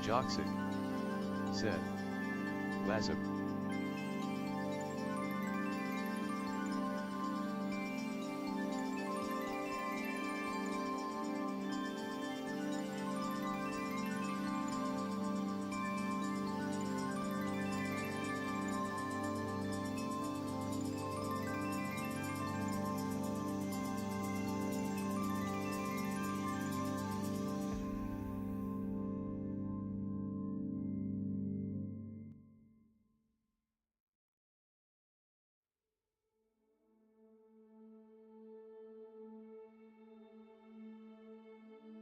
Joksic, said. Lazim.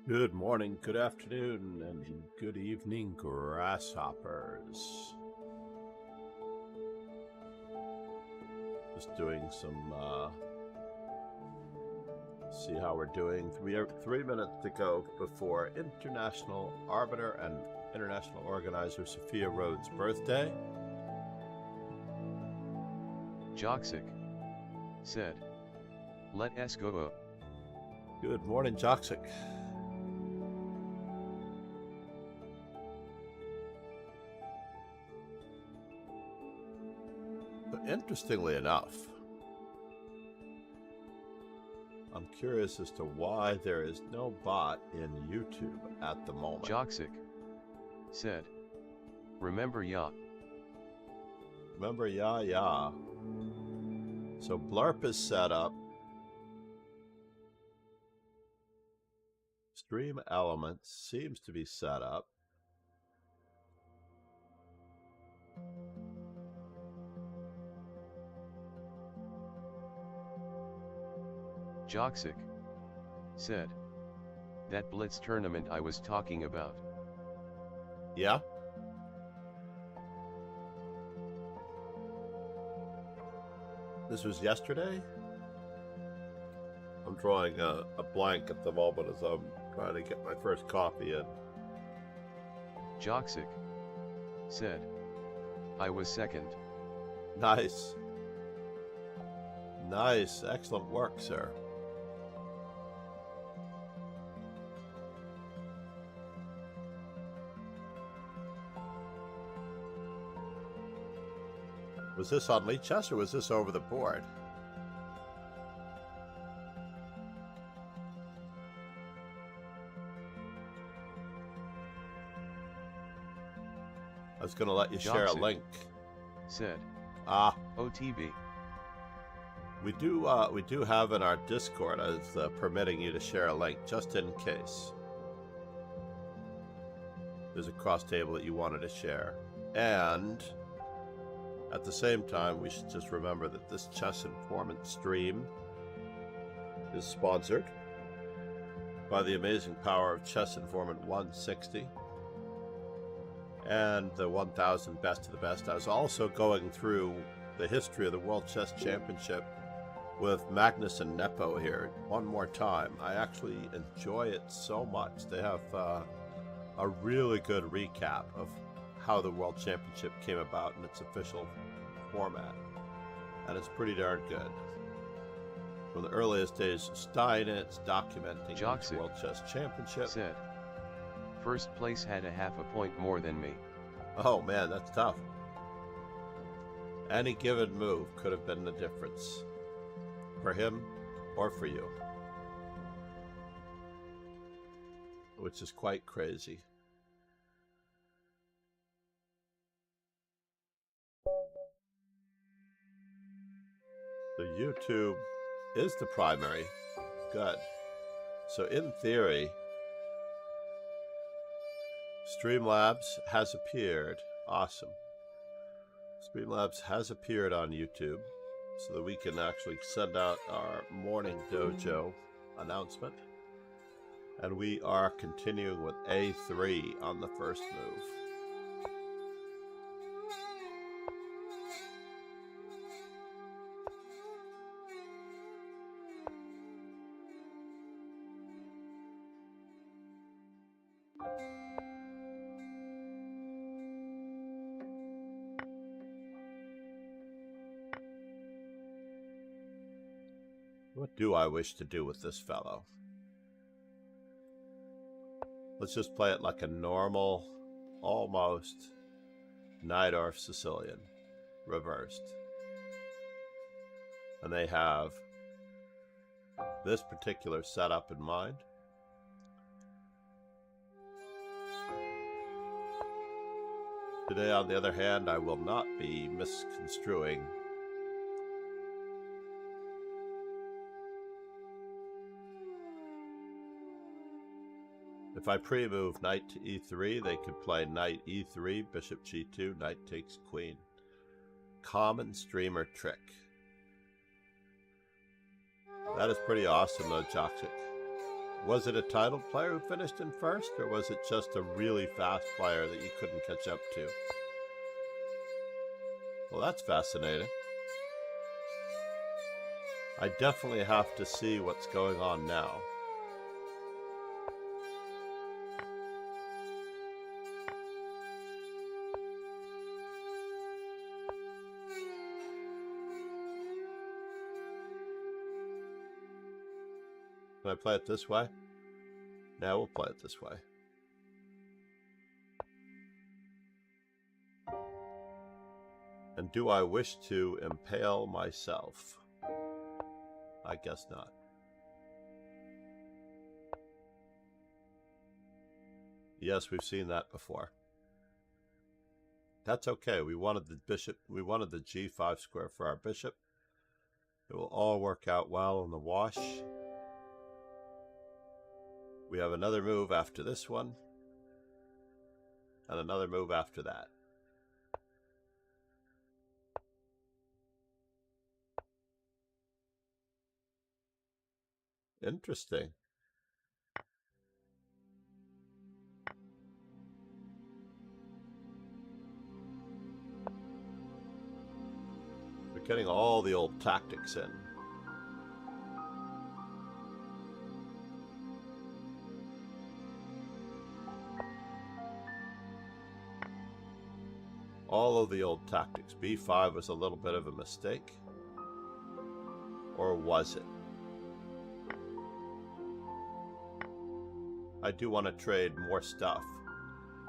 Good morning, good afternoon, and good evening, grasshoppers. Just doing some, see how we're doing. We have 3 minutes to go before International Arbiter and International Organizer Sophia Rohde's birthday. Joksic, said. Let us go. Good morning, Joksic. Interestingly enough, I'm curious as to why there is no bot in YouTube at the moment. Joksic, said. Remember ya. Remember ya. So Blurp is set up. Stream Elements seems to be set up. Joksic, said. That Blitz tournament I was talking about. Yeah? This was yesterday? I'm drawing a blank at the moment as I'm trying to get my first coffee in. Joksic, said. I was second. Nice. Nice. Excellent work, sir. Was this on Lead Chess or was this over the board? I was going to let you share a link. Said. OTB. We do have in our Discord as permitting you to share a link just in case there's a cross table that you wanted to share. And at the same time, we should just remember that this Chess Informant stream is sponsored by the amazing power of Chess Informant 160 and the 1000 Best of the Best. I was also going through the history of the World Chess Championship with Magnus and Nepo here one more time. I actually enjoy it so much. They have a really good recap of how the World Championship came about in its official format, and it's pretty darn good. From the earliest days of Steinitz, documenting the World Chess Championship. Said. First place had a half a point more than me. Oh man, that's tough. Any given move could have been the difference for him or for you, which is quite crazy. So YouTube is the primary. Good. So in theory, Streamlabs has appeared. Awesome. Streamlabs has appeared on YouTube so that we can actually send out our morning dojo announcement. And we are continuing with A3 on the first move. What do I wish to do with this fellow? Let's just play it like a normal almost Najdorf Sicilian reversed. And they have this particular setup in mind. Today, on the other hand, I will not be misconstruing if I pre-move knight to e3, they could play knight e3, bishop g2, knight takes queen. Common streamer trick. That is pretty awesome, though, Joxic. Was it a titled player who finished in first, or was it just a really fast player that you couldn't catch up to? Well, that's fascinating. I definitely have to see what's going on now. Can I play it this way? Yeah, we'll play it this way. And do I wish to impale myself? I guess not. Yes, we've seen that before. That's okay. We wanted the bishop. We wanted the g5 square for our bishop. It will all work out well in the wash. We have another move after this one, and another move after that. Interesting. We're getting all the old tactics in. All of the old tactics. B5 was a little bit of a mistake. Or was it? I do want to trade more stuff.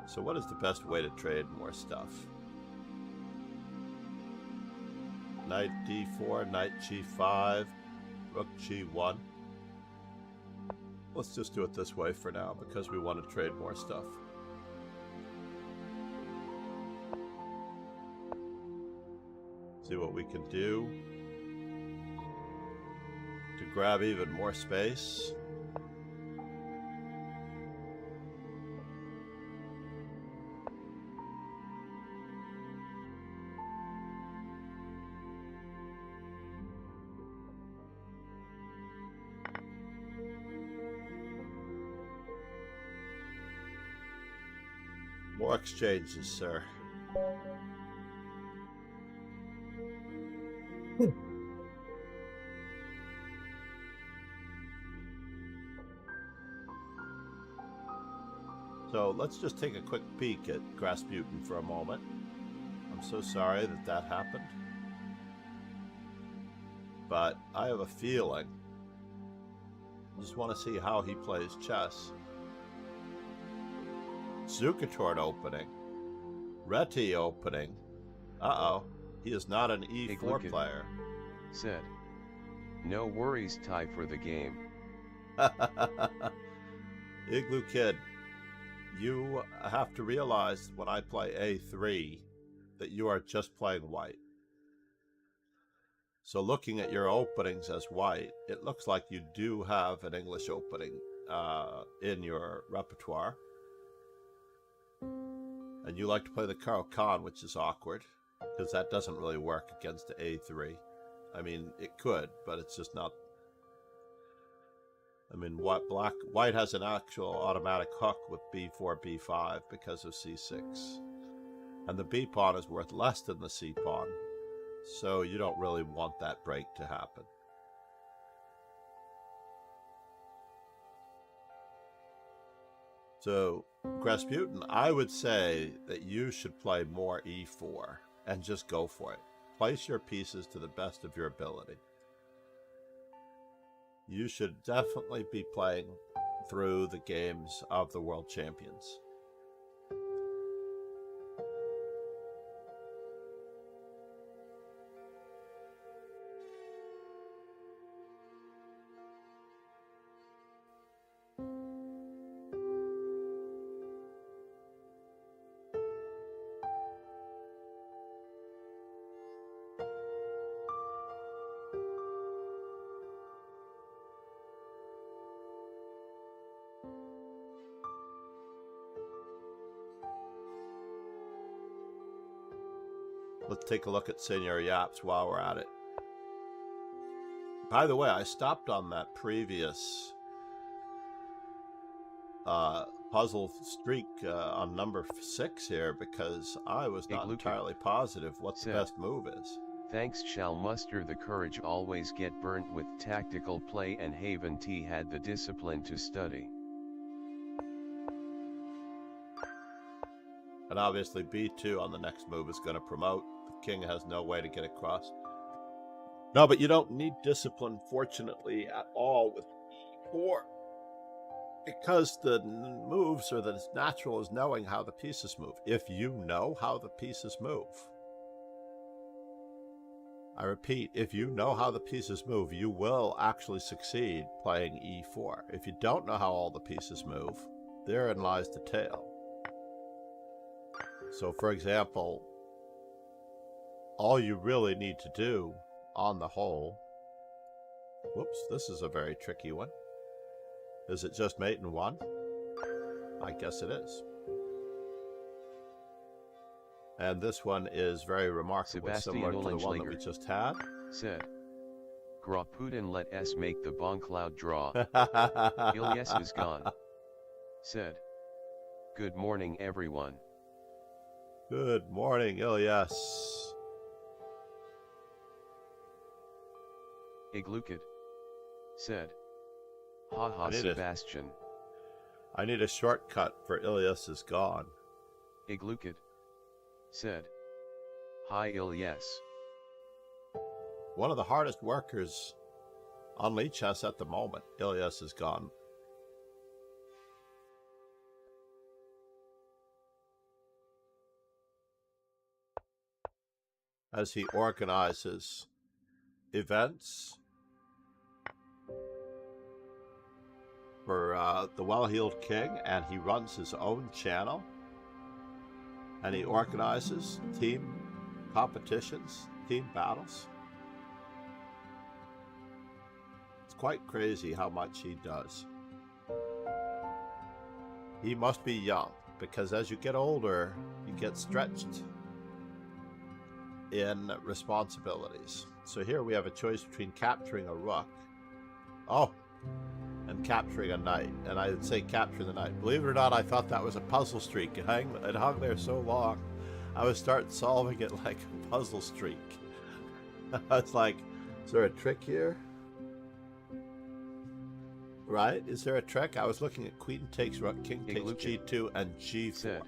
So what is the best way to trade more stuff? Knight d4, knight g5, rook g1. Let's just do it this way for now because we want to trade more stuff. See what we can do to grab even more space. More exchanges, sir. So let's just take a quick peek at Rasputin for a moment. I'm so sorry that that happened. But I have a feeling. I just want to see how he plays chess. Zukertort opening. Reti opening. Uh-oh. He is not an E4 player. Said. No worries, tie for the game. Igloo Kid, you have to realize when I play A3 that you are just playing white. So looking at your openings as white, it looks like you do have an English opening in your repertoire. And you like to play the Caro-Kann, which is awkward, because that doesn't really work against the A3. I mean, it could, but it's just not. I mean, white has an actual automatic hook with B4, B5 because of C6. And the B pawn is worth less than the C pawn. So you don't really want that break to happen. So, Rasputin, I would say that you should play more E4 and just go for it. Place your pieces to the best of your ability. You should definitely be playing through the games of the world champions. Let's take a look at Senior Yaps while we're at it. By the way, I stopped on that previous puzzle streak on number 6 here because I was not entirely positive what the best move is. Thanks shall muster the courage always get burnt with tactical play, and Haven T had the discipline to study. And obviously B2 on the next move is going to promote. The king has no way to get across. No, but you don't need discipline, fortunately, at all with B4. Because the moves, or the natural, is knowing how the pieces move. If you know how the pieces move. I repeat, if you know how the pieces move, you will actually succeed playing E4. If you don't know how all the pieces move, therein lies the tale. So, for example, all you really need to do, on the whole... Whoops, this is a very tricky one. Is it just mate in 1? I guess it is. And this one is very remarkable, similar to the one that we just had. Said, Gra Putin let S make the bon cloud draw. Ilyas is gone. Said, good morning everyone. Good morning, Ilyas. Iglukid. Said, haha Sebastian. I need a shortcut for Ilyas is gone. Iglukid. Said, hi Ilyas. One of the hardest workers on Lichess at the moment. Ilyas is gone. As he organizes events for the Well-Heeled King, and he runs his own channel, and he organizes team competitions, team battles. It's quite crazy how much he does. He must be young, because as you get older, you get stretched in responsibilities. So here we have a choice between capturing a rook, and capturing a knight. And I would say capture the knight. Believe it or not, I thought that was a puzzle streak. It hung there so long, I would start solving it like a puzzle streak. I was like, is there a trick here? Right? Is there a trick? I was looking at queen takes rook, king takes g2, and g4. Said,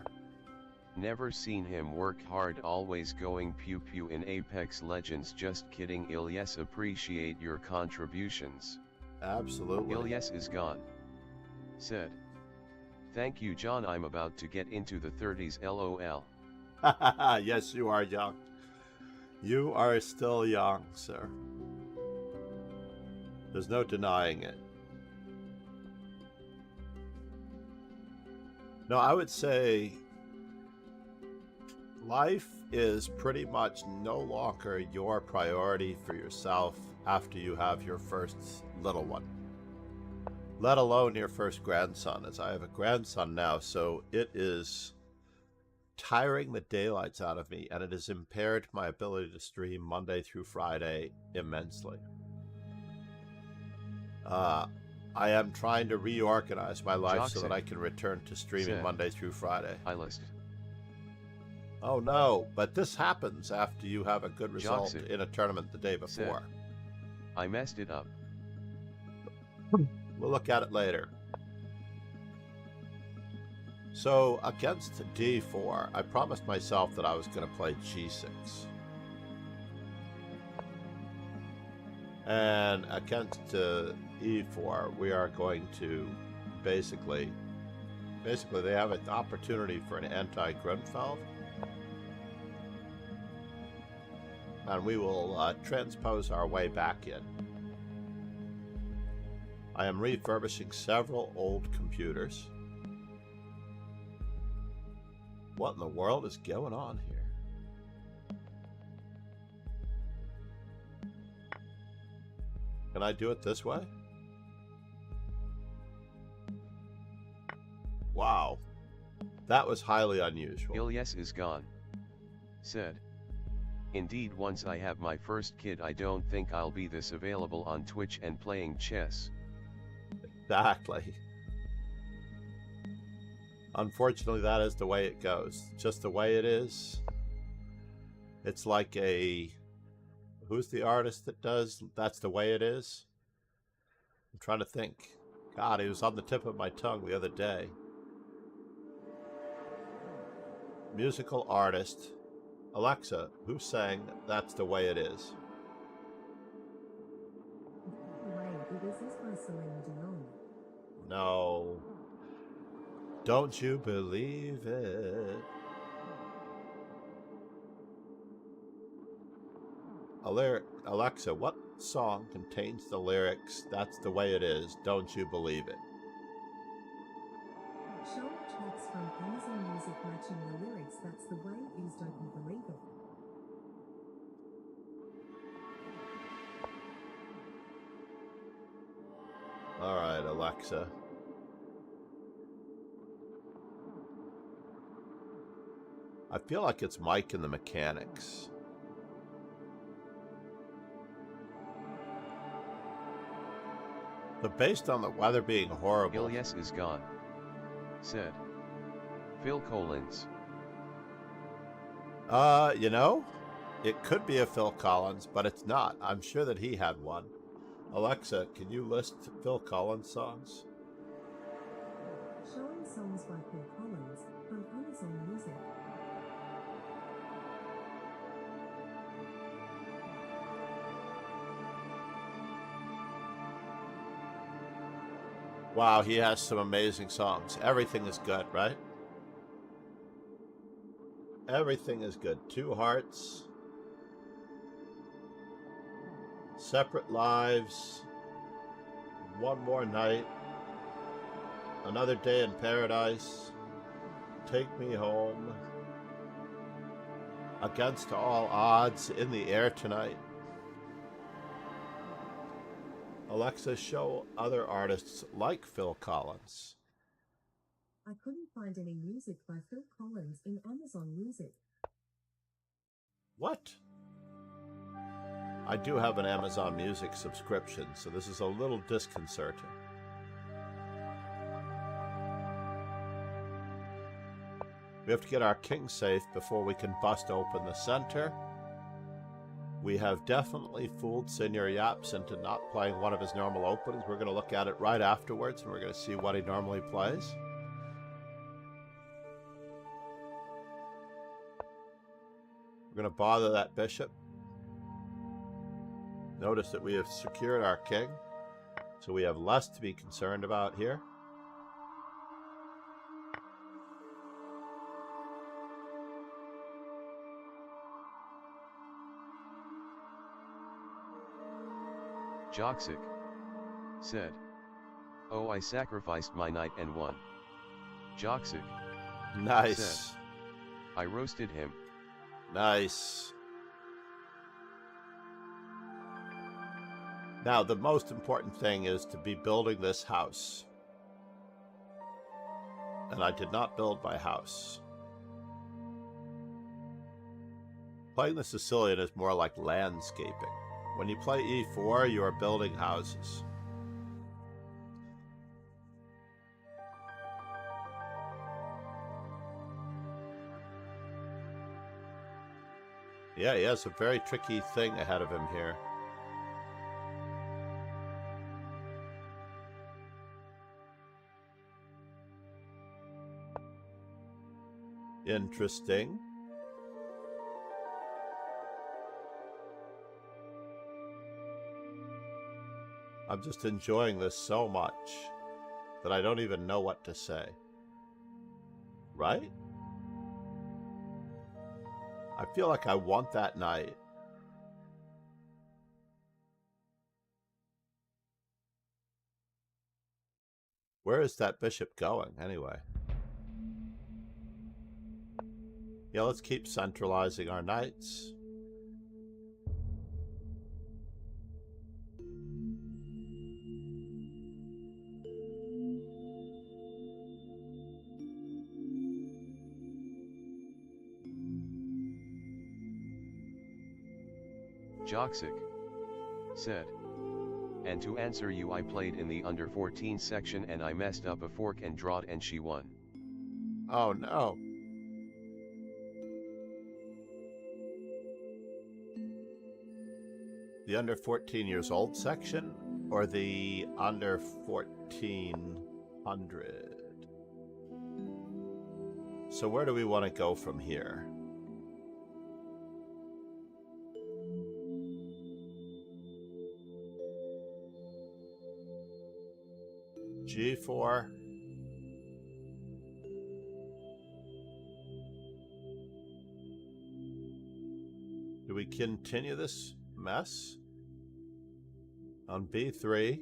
never seen him work hard, always going pew pew in Apex Legends. Just kidding Ilyas, appreciate your contributions. Absolutely. Ilyas is gone. Said, thank you John, I'm about to get into the 30s LOL. Yes, you are young. You are still young, sir. There's no denying it. No, I would say life is pretty much no longer your priority for yourself after you have your first little one, let alone your first grandson, as I have a grandson now, so it is tiring the daylights out of me, and it has impaired my ability to stream Monday through Friday immensely. I am trying to reorganize my life so that I can return to streaming Monday through Friday. Oh no, but this happens after you have a good result in a tournament the day before. I messed it up. We'll look at it later. So against d4, I promised myself that I was going to play g6. And against e4, we are going to basically they have an opportunity for an anti-Grunfeld. And we will transpose our way back in. I am refurbishing several old computers. What in the world is going on here? Can I do it this way? Wow. That was highly unusual. Ilyas is gone. Said, Indeed, once I have my first kid, I don't think I'll be this available on Twitch and playing chess. Exactly. Unfortunately, that is the way it goes. Just the way it is. It's like a... Who's the artist that does That's the Way It Is? I'm trying to think. God, he was on the tip of my tongue the other day. Musical artist. Alexa, who sang That's the Way It Is? The Way It Is by Celine Dion. No. Don't you believe it? Alexa, what song contains the lyrics, That's the Way It Is, Don't You Believe It? Showing tracks from Amazon Music matching the lyrics, That's the Way It Is, Don't You Believe It. Alright, Alexa. I feel like it's Mike and the Mechanics. But based on the weather being horrible... Ilyes is gone, said Phil Collins. You know, it could be a Phil Collins, but it's not. I'm sure that he had one. Alexa, can you list Phil Collins songs? Showing songs by Phil Collins from Amazon Music. Wow, he has some amazing songs. Everything is good, right? Everything is good. Two Hearts, Separate Lives, One More Night, Another Day in Paradise, Take Me Home, Against All Odds, In the Air Tonight. Alexa, show other artists like Phil Collins. I couldn't find any music by Phil Collins in Amazon Music. What? I do have an Amazon Music subscription, so this is a little disconcerting. We have to get our king safe before we can bust open the center. We have definitely fooled Senior Yaps into not playing one of his normal openings. We're going to look at it right afterwards, and we're going to see what he normally plays. We're going to bother that bishop. Notice that we have secured our king, so we have less to be concerned about here. Joksic said, "Oh, I sacrificed my knight and won." Joksic Nice. said, "I roasted him." Nice. Now, the most important thing is to be building this house. And I did not build my house. Playing the Sicilian is more like landscaping. When you play e4, you are building houses. Yeah, he has a very tricky thing ahead of him here. Interesting. I'm just enjoying this so much that I don't even know what to say. Right? I feel like I want that knight. Where is that bishop going, anyway? Yeah, let's keep centralizing our knights. Joksic said. And to answer you, I played in the under 14 section and I messed up a fork and drawed and she won. Oh no. The under 14 years old section or the under 1400? So where do we want to go from here? G4. Do we continue this mess on B3?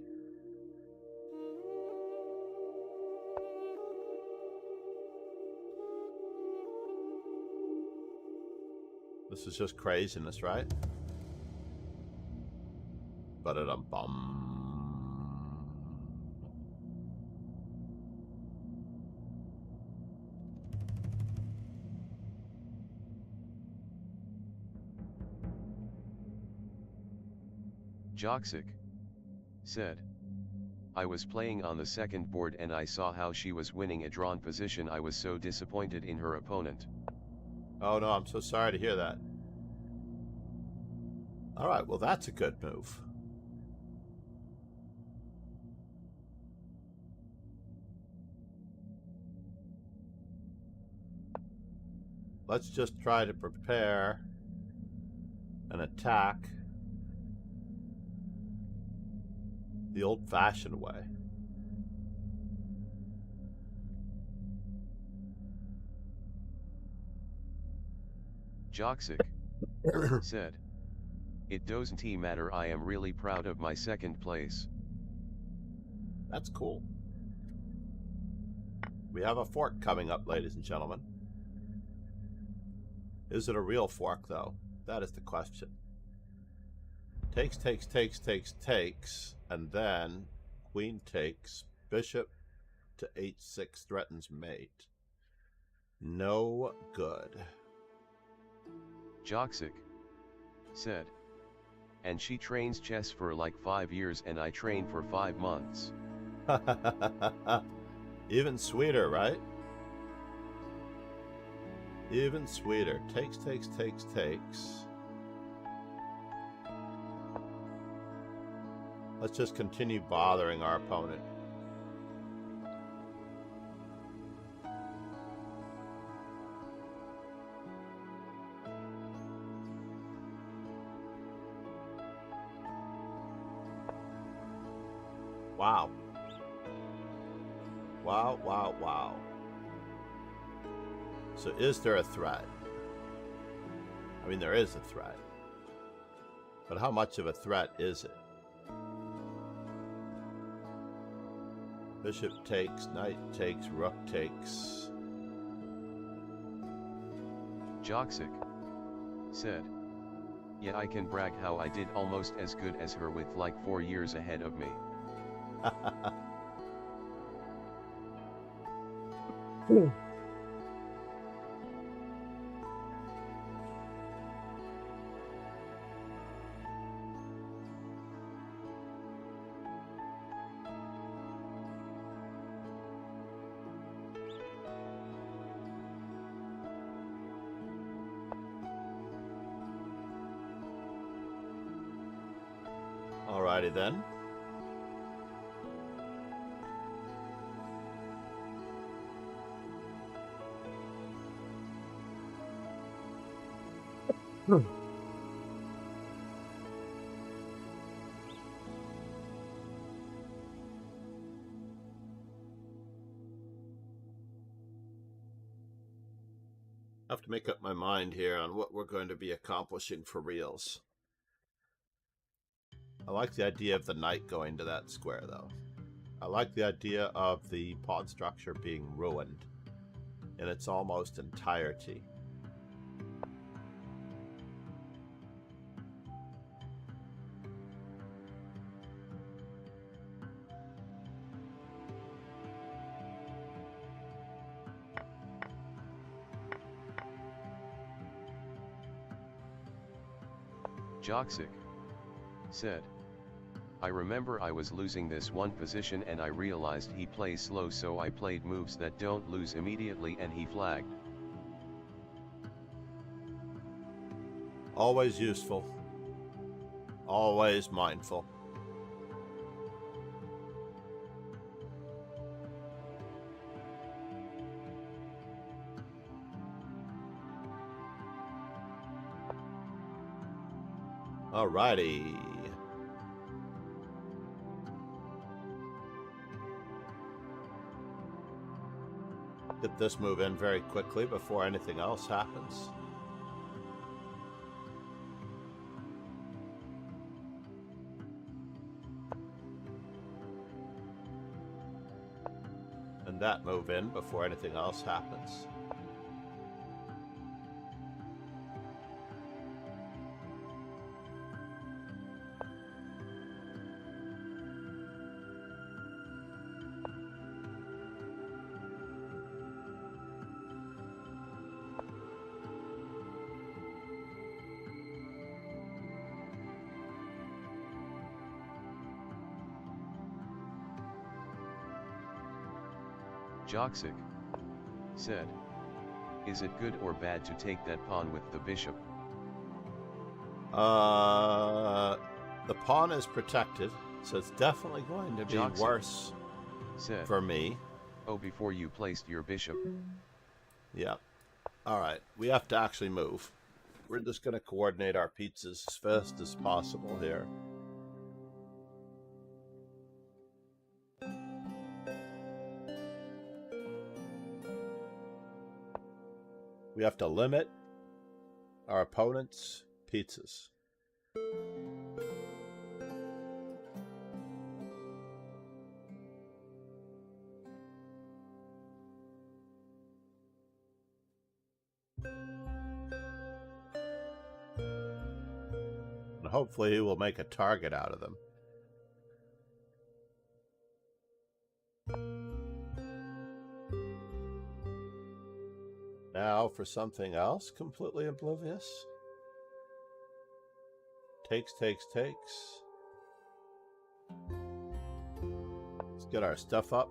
This is just craziness, right? Ba-da-dum-bum. Joksic said. I was playing on the second board and I saw how she was winning a drawn position. I was so disappointed in her opponent. Oh no, I'm so sorry to hear that. Alright, well that's a good move. Let's just try to prepare an attack the old-fashioned way. Joksic said. It doesn't matter, I am really proud of my second place. That's cool. We have a fork coming up, ladies and gentlemen. Is it a real fork, though? That is the question. Takes, takes, takes, takes, takes, and then queen takes, bishop to h6 threatens mate. No good. Joksic said. And she trains chess for like 5 years and I train for 5 months. Even sweeter, right? Even sweeter. Takes, takes, takes, takes. Let's just continue bothering our opponent. Wow. Wow, wow, wow. So is there a threat? I mean, there is a threat. But how much of a threat is it? Bishop takes, knight takes, rook takes. Joksic said. Yeah, I can brag how I did almost as good as her with like 4 years ahead of me. Alrighty then. I have to make up my mind here on what we're going to be accomplishing for reals. I like the idea of the knight going to that square, though. I like the idea of the pawn structure being ruined in its almost entirety. Joksic said, I remember I was losing this one position and I realized he plays slow, so I played moves that don't lose immediately and he flagged. Always useful. Always mindful. Alrighty. Get this move in very quickly before anything else happens. And that move in before anything else happens. Joksic said, is it good or bad to take that pawn with the bishop? The pawn is protected, so it's definitely going to be Joksic worse said, for me. Oh, before you placed your bishop. Yeah. Alright, we have to actually move. We're just going to coordinate our pizzas as fast as possible here. We have to limit our opponent's pizzas. And hopefully we'll make a target out of them. Now for something else completely oblivious. Takes. Let's get our stuff up.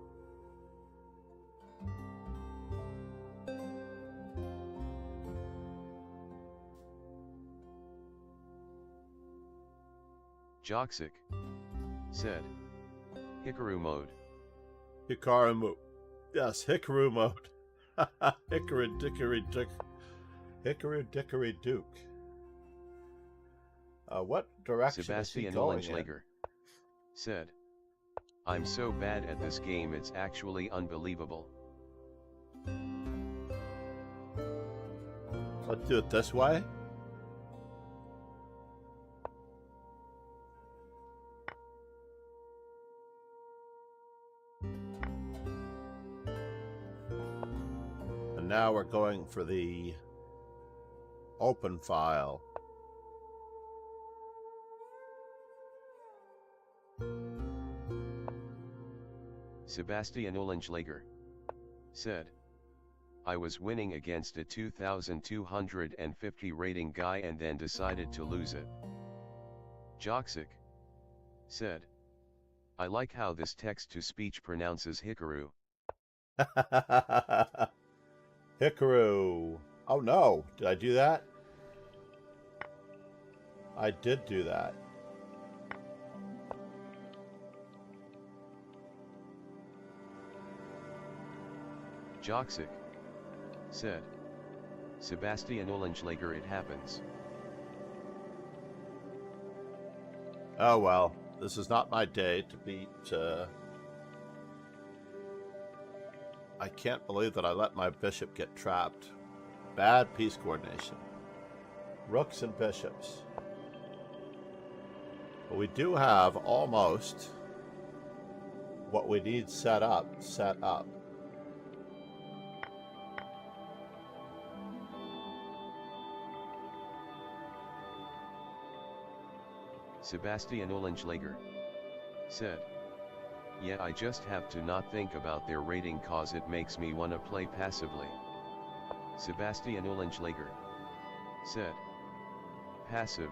Joksic said, Hikaru mode. Hikaru mode. Yes, Hikaru mode. Hickory dickory dick. Hickory dickory duke. What direction Sebastian is he going in? said, I'm so bad at this game, it's actually unbelievable. Let's do it this way. And now we're going for the open file. Sebastian Olenschlager said, I was winning against a 2250 rating guy and then decided to lose it. Joksic said, I like how this text-to-speech pronounces Hikaru. Hikaru. Oh no, did I do that? I did do that. Joksic said, Sebastian Olenschlager, it happens. Oh well, this is not my day to beat, I can't believe that I let my bishop get trapped. Bad piece coordination. Rooks and bishops. But we do have almost what we need set up. Sebastian Olenschlager said, yeah, I just have to not think about their rating cause it makes me wanna play passively. Sebastian Olenschlager said, passive,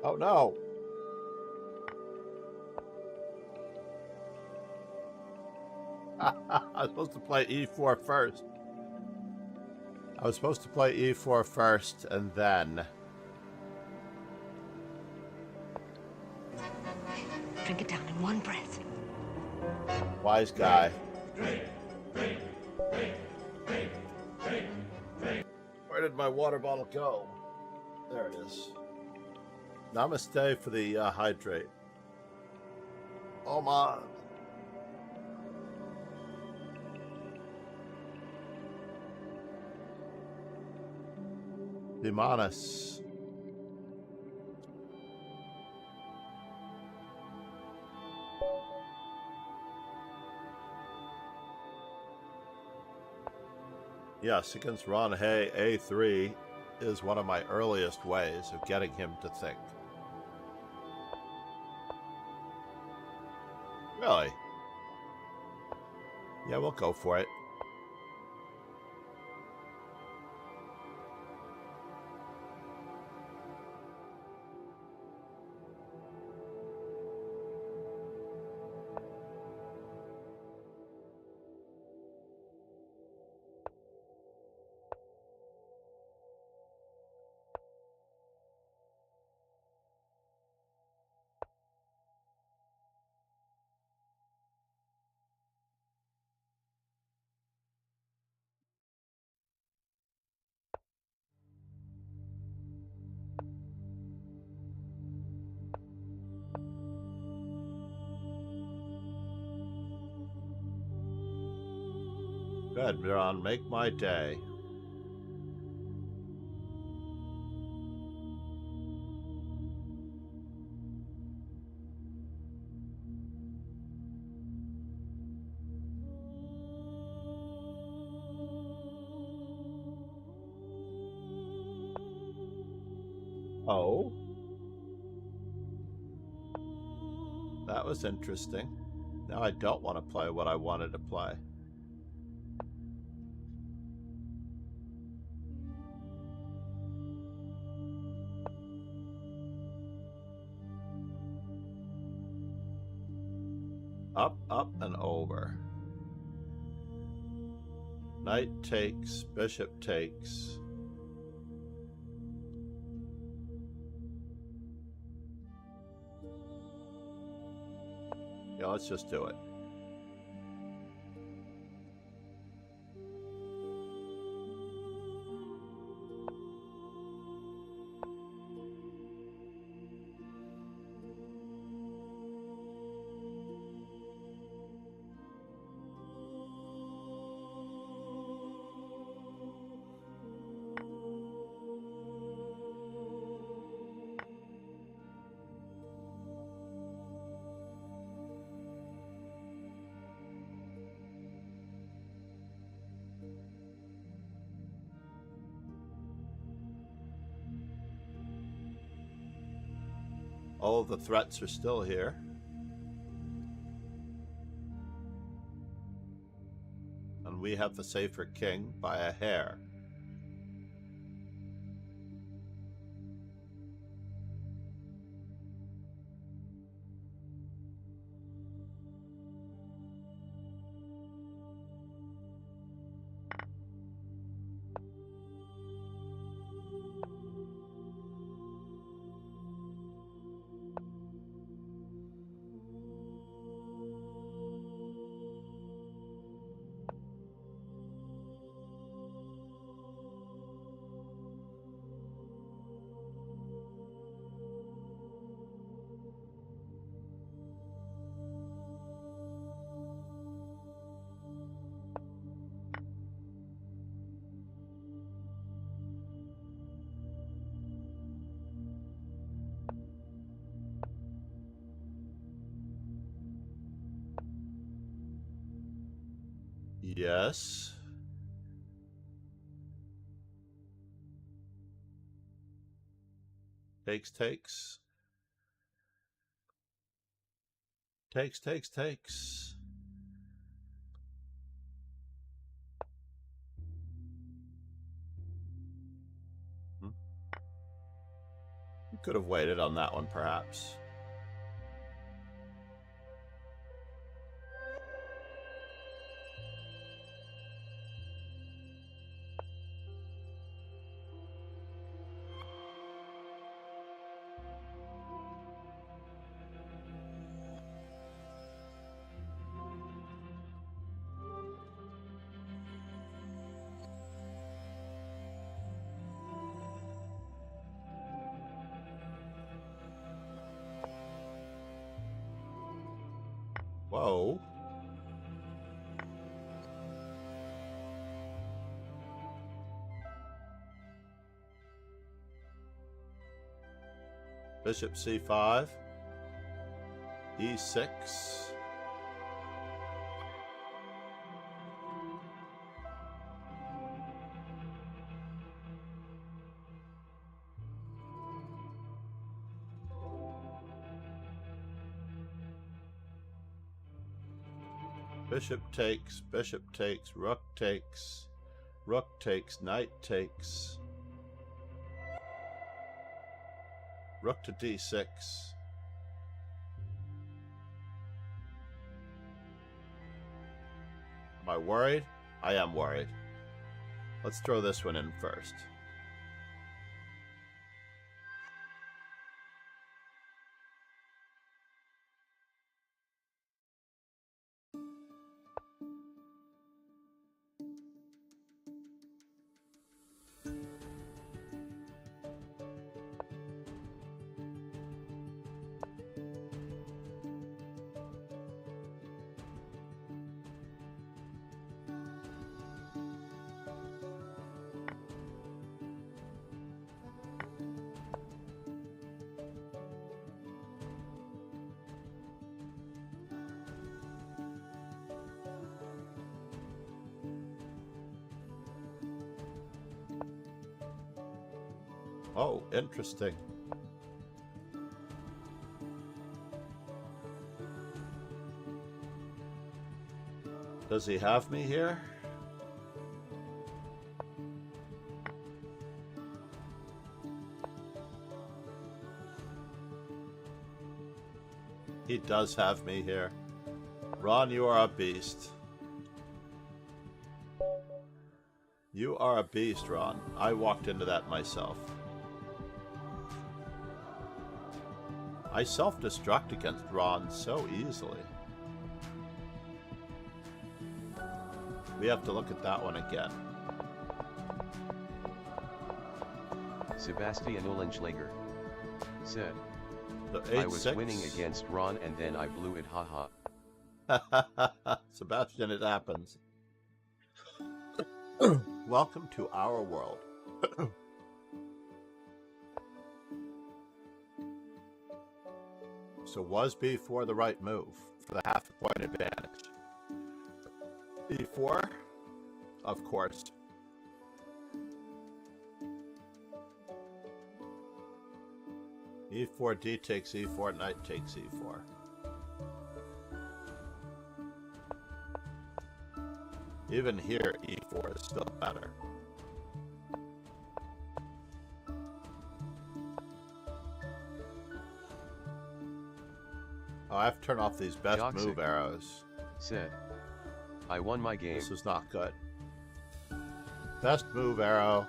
Oh no! I was supposed to play e4 first. I was supposed to play e4 first and then... Drink it down in one breath. Wise guy. Where did my water bottle go? There it is. Namaste for the hydrate. Oh my. Demonis. Yes, against Ron Hay, A3 is one of my earliest ways of getting him to think. Really? Yeah, we'll go for it. Good, Miran, make my day. Oh? That was interesting. Now I don't want to play what I wanted to play. Up, up, and over. Knight takes, bishop takes. Yeah, let's just do it. All of the threats are still here. And we have the safer king by a hair. Yes. Takes, takes. Takes, takes, takes. Could have waited on that one, perhaps. Whoa. Bishop c5. e6. Bishop takes, rook takes, knight takes, rook to d6. Am I worried? I am worried. Let's throw this one in first. Oh, interesting. Does he have me here? He does have me here. Ron, you are a beast. You are a beast, Ron. I walked into that myself. I self-destruct against Ron so easily. We have to look at that one again. Sebastian Olenschlager said, The I was 8-6. winning against Ron and then I blew it, haha. Sebastian, it happens. Welcome to our world. So was b4 the right move for the half a point advantage? e4? Of course. e4, d takes e4, knight takes e4. Even here, e4 is still better. Oh, I have to turn off these best Toxic move arrows. said, I won my game. This is not good. Best move arrow.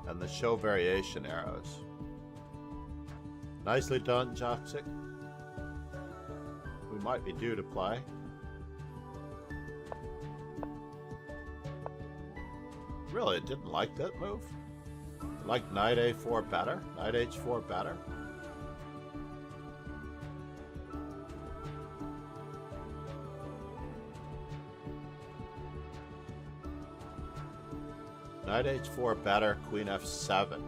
And the show variation arrows. Nicely done, Toxic. We might be due to play. Really, didn't like that move? Like knight a4 better? Knight h4 better? Knight h4 better, queen f7.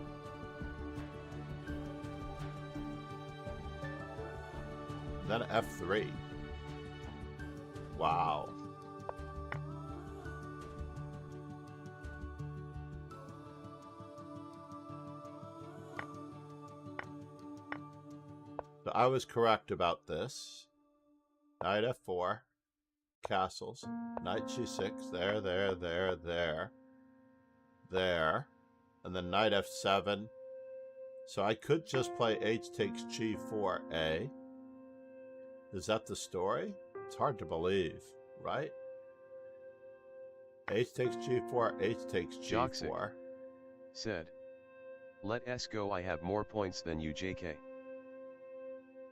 Then f3. Wow. So I was correct about this. Knight f4. Castles. Knight g6. There. there. And then knight f7. So I could just play h takes g4a. Is that the story? It's hard to believe, right? H takes g4, h takes g4. Joxic said, let S go, I have more points than you, JK.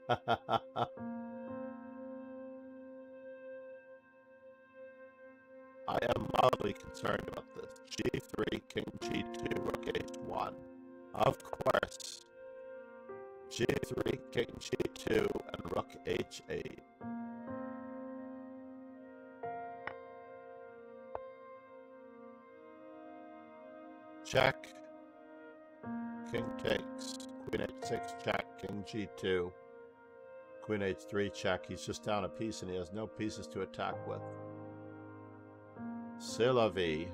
I am mildly concerned about this. g3, king g2, rook h1. Of course. g3, king g2, and rook h8. Check. King takes. Queen h6 check. King g2. Queen h3 check. He's just down a piece and he has no pieces to attack with. C'est la vie.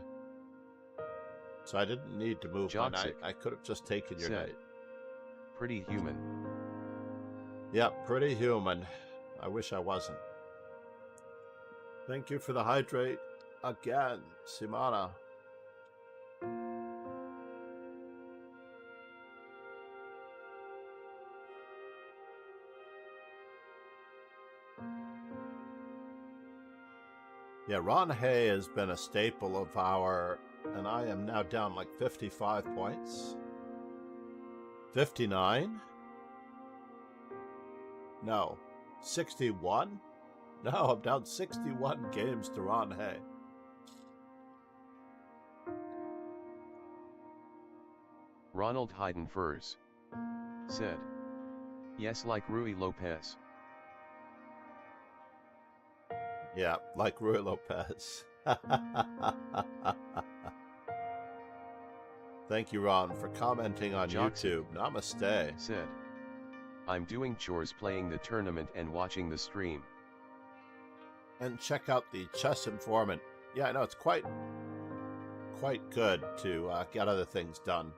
So I didn't need to move my knight. I could have just taken your knight. Pretty human. Yep, pretty human. I wish I wasn't. Thank you for the hydrate again, Simana. Yeah, Rohde has been a staple of our, and I am now down like 55 points. 59? No. 61? No, I'm down 61 games to Rohde. Ronald Hayden Furs said, yes, like Rui Lopez. Yeah, like Rui Lopez. Thank you, Ron, for commenting on YouTube. Namaste. Said, I'm doing chores, playing the tournament and watching the stream. And check out the Chess Informant. Yeah, I know, it's quite good to get other things done.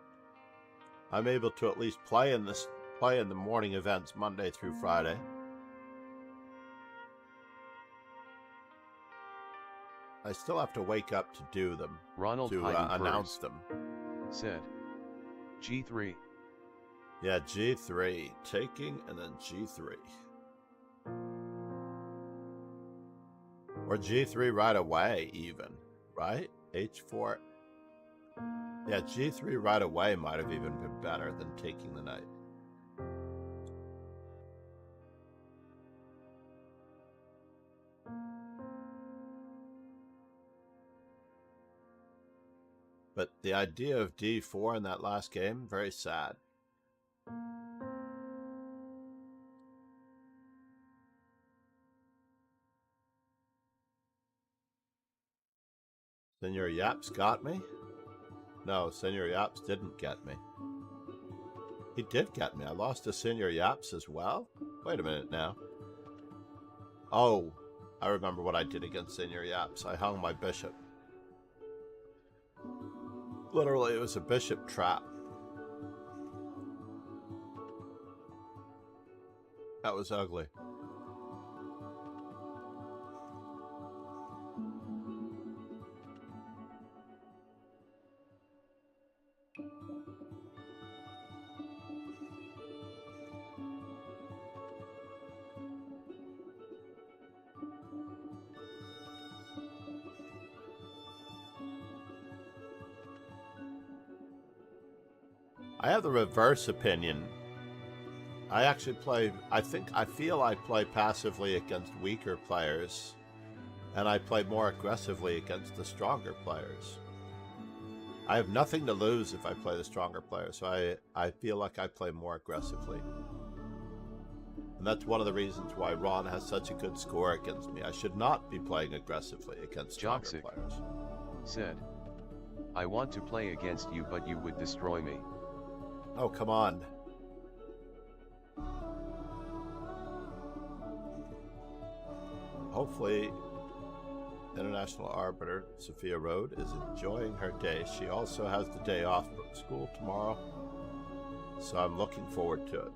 I'm able to at least play in the morning events Monday through Friday. I still have to wake up to do them. Ronald to announce them. Said, G3. Yeah, G3. Taking and then G3. Or G3 right away even, right? H4. Yeah, G3 right away might have even been better than taking the knight. But the idea of D4 in that last game, very sad. Senor Yaps got me? No, Senor Yaps didn't get me. He did get me. I lost to Senor Yaps as well? Wait a minute now. Oh, I remember what I did against Senor Yaps. I hung my bishop. Literally, it was a bishop trap. That was ugly. I have the reverse opinion. I actually play, I feel I play passively against weaker players, and I play more aggressively against the stronger players. I have nothing to lose if I play the stronger players, so I feel like I play more aggressively. And that's one of the reasons why Ron has such a good score against me. I should not be playing aggressively against stronger players. Said, I want to play against you, but you would destroy me. Oh, come on. Hopefully, International Arbiter Sophia Rohde is enjoying her day. She also has the day off from school tomorrow, so I'm looking forward to it.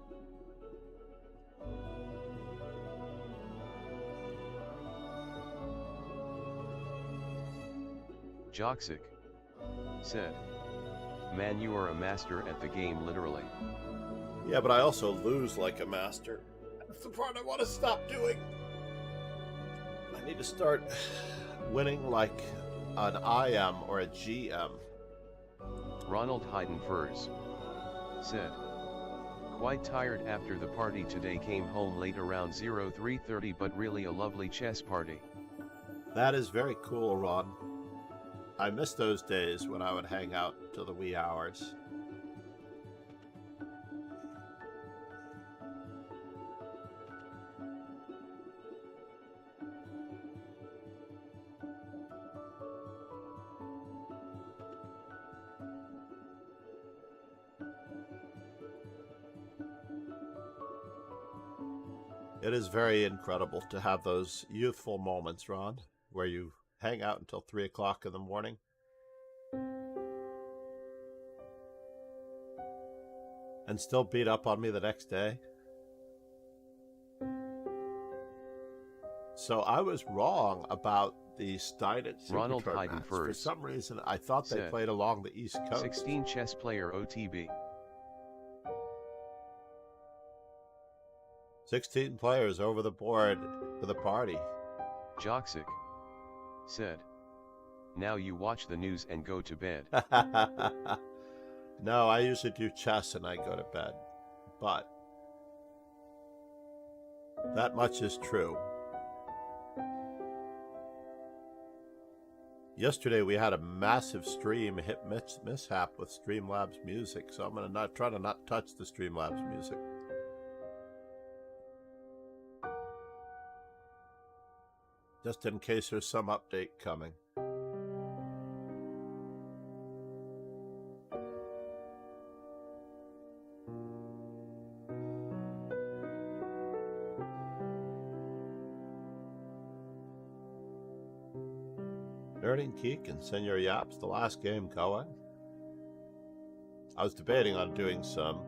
Joxic said, Man, you are a master at the game, literally. Yeah, but I also lose like a master. That's the part I want to stop doing. I need to start winning like an IM or a GM. Ronald Hayden Furs said, quite tired after the party today, came home late around 03:30, but really a lovely chess party. That is very cool, Ron. I miss those days when I would hang out till the wee hours. It is very incredible to have those youthful moments, Ron, where you hang out until 3 o'clock in the morning. And still beat up on me the next day. So I was wrong about the Steinitz Ronald Supercard Hayden match. For Furs some reason, I thought they said, played along the East Coast. 16 chess player OTB. 16 players over the board for the party. Joxic said, now you watch the news and go to bed. No, I usually do chess and I go to bed. But that much is true. Yesterday we had a massive stream hit mishap with Streamlabs music, so I'm going to try to not touch the Streamlabs music. Just in case there's some update coming. Nerding Geek and Senor Yaps, the last game going. I was debating on doing some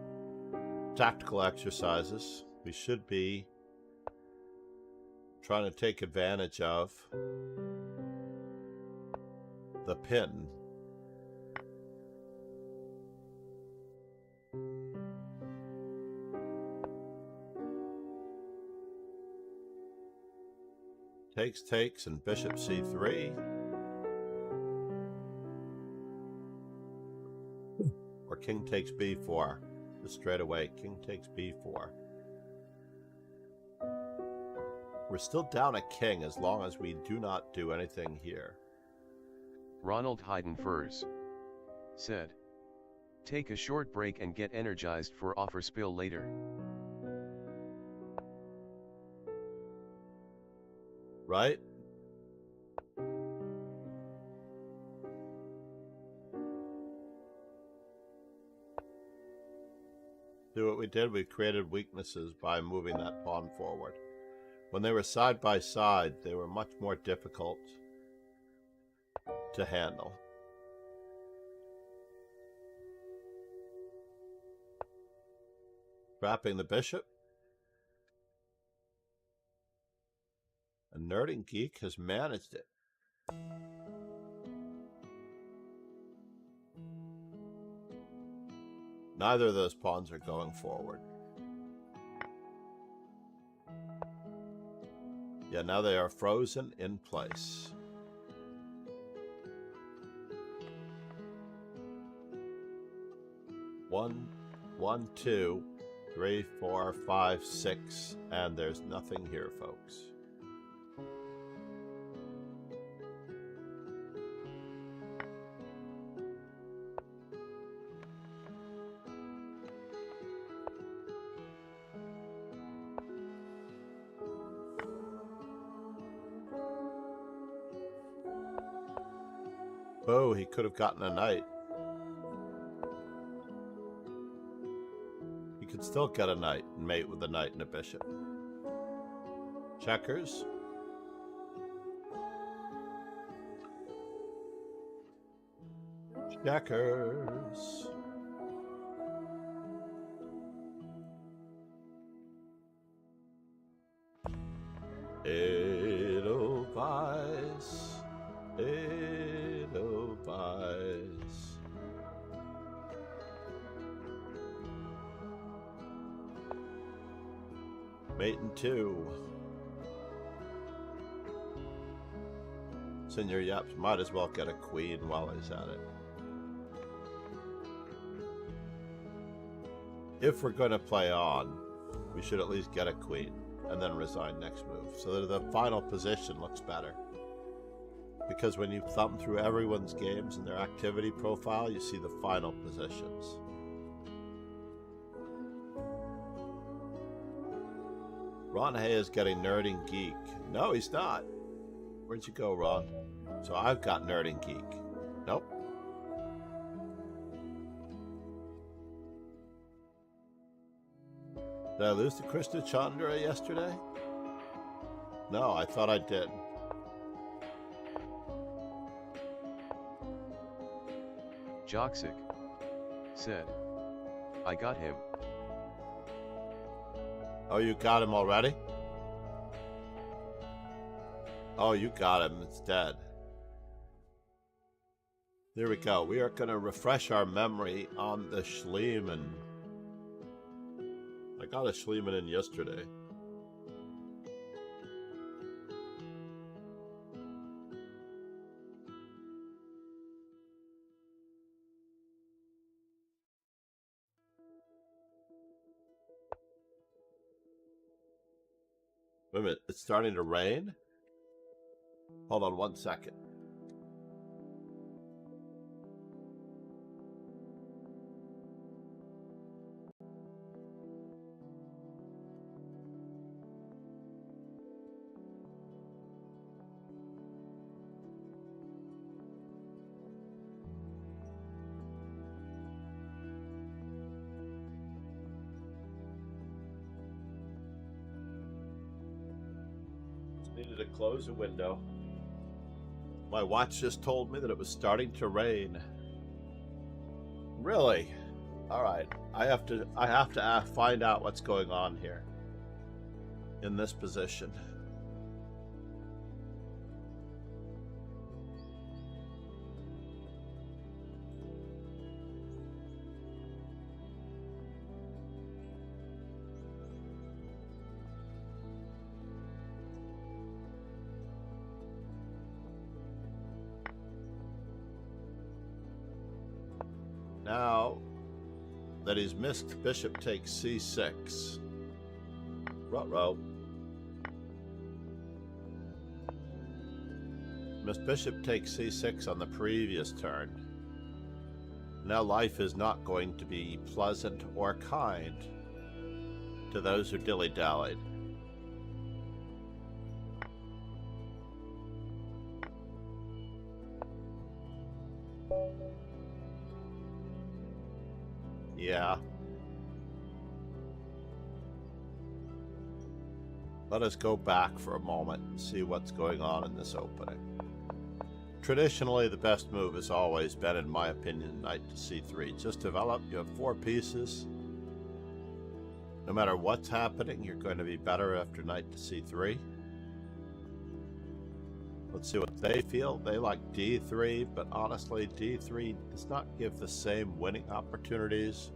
tactical exercises. We should be trying to take advantage of the pin. Takes, and bishop c3. Or king takes b4. Just straight away, king takes b4. We're still down a king as long as we do not do anything here. Ronald Hayden Furs said, take a short break and get energized for offer spill later. Right? Do what we did, we created weaknesses by moving that pawn forward. When they were side by side, they were much more difficult to handle. Trapping the bishop. And Nerding Geek has managed it. Neither of those pawns are going forward. Yeah, now they are frozen in place. One, 2, 3, 4, 5, 6, and there's nothing here, folks. Oh, he could have gotten a knight. He could still get a knight and mate with a knight and a bishop. Checkers. Checkers. Edelweiss. Edelweiss. Mate in 2. Senior Yaps might as well get a queen while he's at it. If we're going to play on, we should at least get a queen and then resign next move so that the final position looks better. Because when you thumb through everyone's games and their activity profile, you see the final positions. Ron Hay is getting Nerd and Geek. No, he's not. Where'd you go, Ron? So I've got Nerd and Geek. Nope. Did I lose to Krishna Chandra yesterday? No, I thought I did. Joxic said, I got him. Oh, you got him already? Oh, you got him. It's dead. There we go. We are going to refresh our memory on the Schliemann. I got a Schliemann in yesterday. Wait a minute, it's starting to rain? Hold on 1 second. Needed to close a window. My watch just told me that it was starting to rain. Really? All right. I have to find out what's going on here in this position. Now that he's missed, bishop takes c6. Ruh-roh. Missed bishop takes c6 on the previous turn. Now life is not going to be pleasant or kind to those who dilly-dallied. Yeah. Let us go back for a moment and see what's going on in this opening. Traditionally, the best move has always been, in my opinion, knight to c3. Just develop. You have 4 pieces. No matter what's happening, you're going to be better after knight to c3. Let's see what they feel. They like d3, but honestly, d3 does not give the same winning opportunities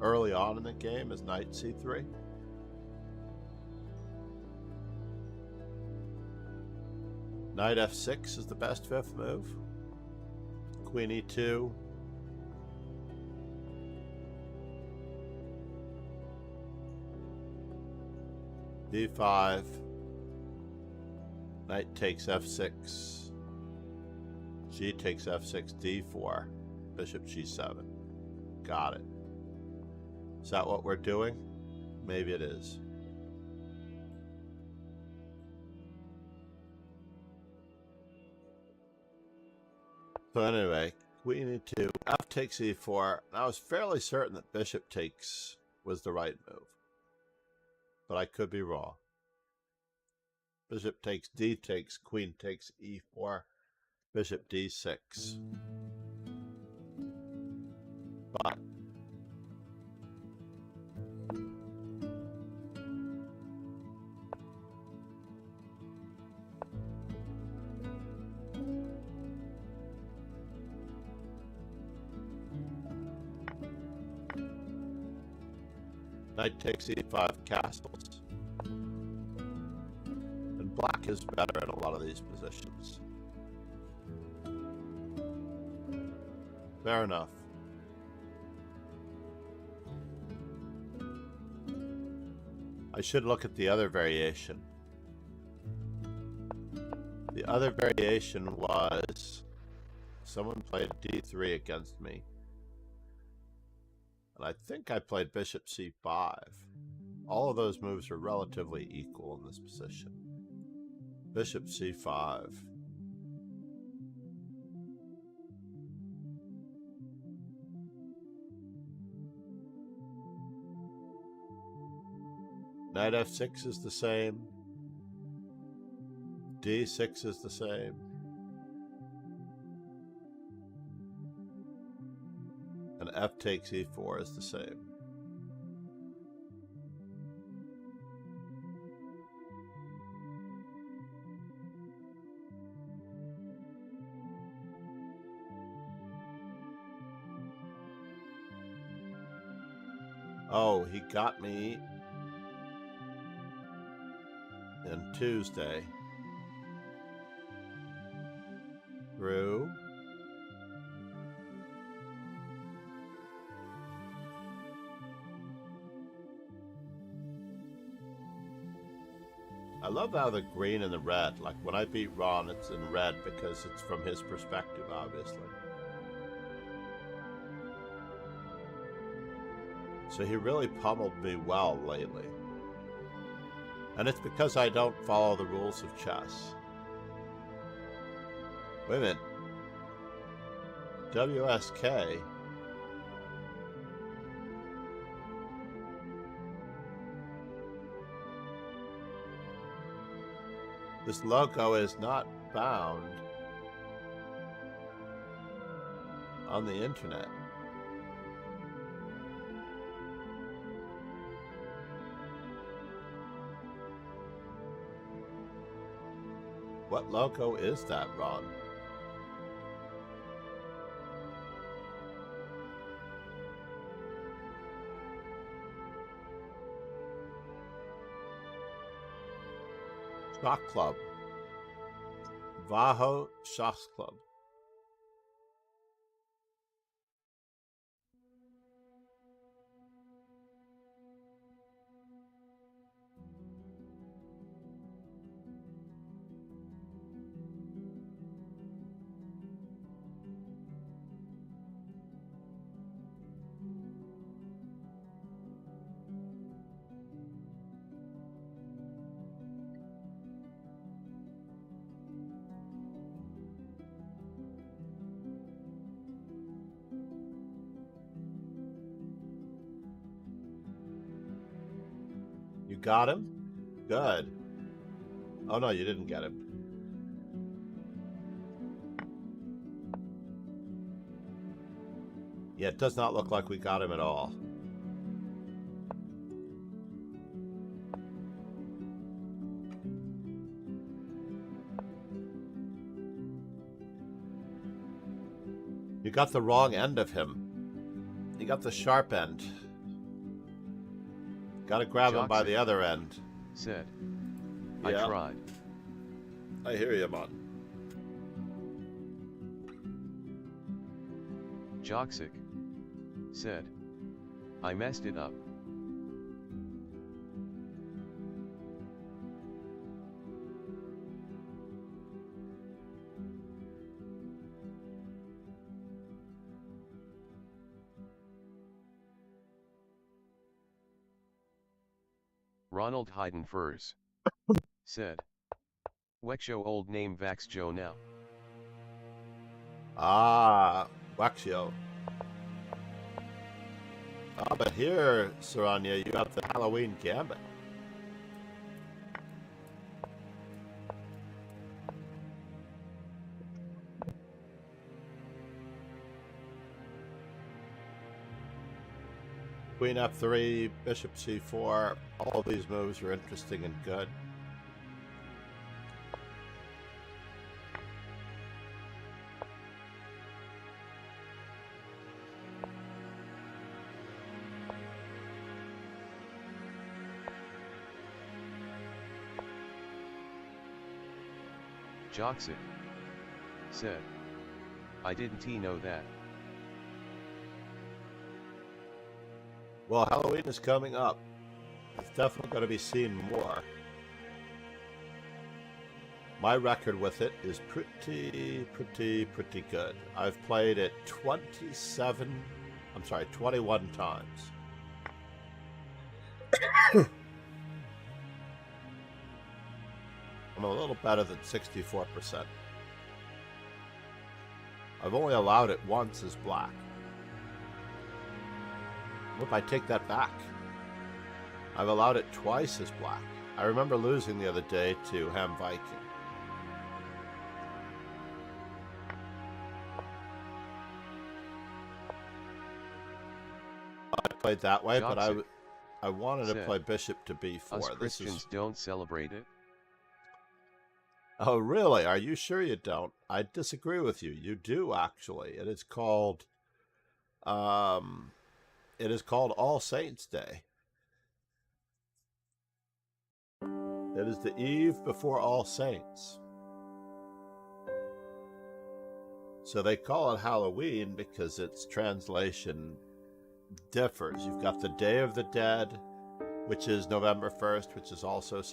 early on in the game as knight c3. Knight f6 is the best 5th move. Queen e2. d5. Knight takes f6. G takes f6, d4. Bishop g7. Got it. Is that what we're doing? Maybe it is. So anyway, queen e2, f takes e4. And I was fairly certain that bishop takes was the right move, but I could be wrong. Bishop takes d takes, queen takes e4, bishop d6. But knight takes e5 castles. black is better in a lot of these positions. Fair enough. I should look at the other variation. The other variation was someone played d3 against me. And I think I played bishop c5. All of those moves are relatively equal in this position. Bishop c5. Knight f6 is the same. d6 is the same. And f takes e4 is the same. Oh, he got me on Tuesday through I love how the green and the red, like when I beat Ron, it's in red because it's from his perspective, obviously. So he really pummeled me well lately. And it's because I don't follow the rules of chess. Wait a minute. WSK. This logo is not found on the internet. What logo is that, Ron? Schach Club. Vaho Schach Club. You got him? Good. Oh no, you didn't get him. Yeah, it does not look like we got him at all. You got the wrong end of him. You got the sharp end. Gotta grab him by the other end. Said. Yeah. I tried. I hear you, man. Joxic. Said. I messed it up. Ronald Hayden Furs. Said. Wexo old name Vax Joe now. Ah, Waxio. Ah, but here, Saranya, you have the Halloween Gambit. Queen f3, bishop c4, all of these moves are interesting and good. Joxic said, I didn't know that. Well, Halloween is coming up. It's definitely going to be seen more. My record with it is pretty good. I've played it 21 times. I'm a little better than 64%. I've only allowed it once as black. What if I take that back? I've allowed it twice as black. I remember losing the other day to Ham Viking. I played that way, but I wanted to play bishop to b4. Us Christians don't celebrate it. Oh, really? Are you sure you don't? I disagree with you. You do, actually. It is called All Saints' Day. It is the eve before All Saints. So they call it Halloween because its translation differs. You've got the Day of the Dead, which is November 1st, which is also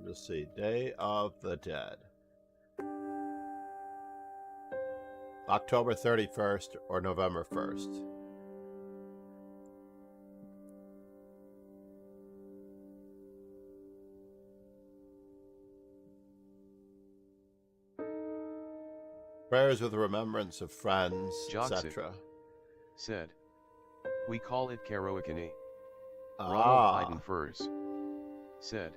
let's see, Day of the Dead. October 31st or November 1st. Prayers with remembrance of friends, etc. Said, we call it Karoakani. Ah. Furs said,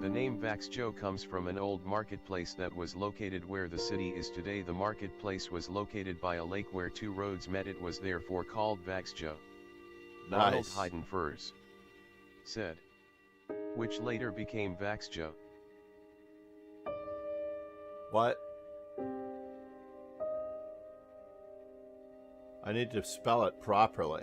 the name Vaxjo comes from an old marketplace that was located where the city is today. The marketplace was located by a lake where two roads met. It was therefore called Vaxjo. Nice. Ronald Hayden Furs said, which later became Vaxjo. What? I need to spell it properly.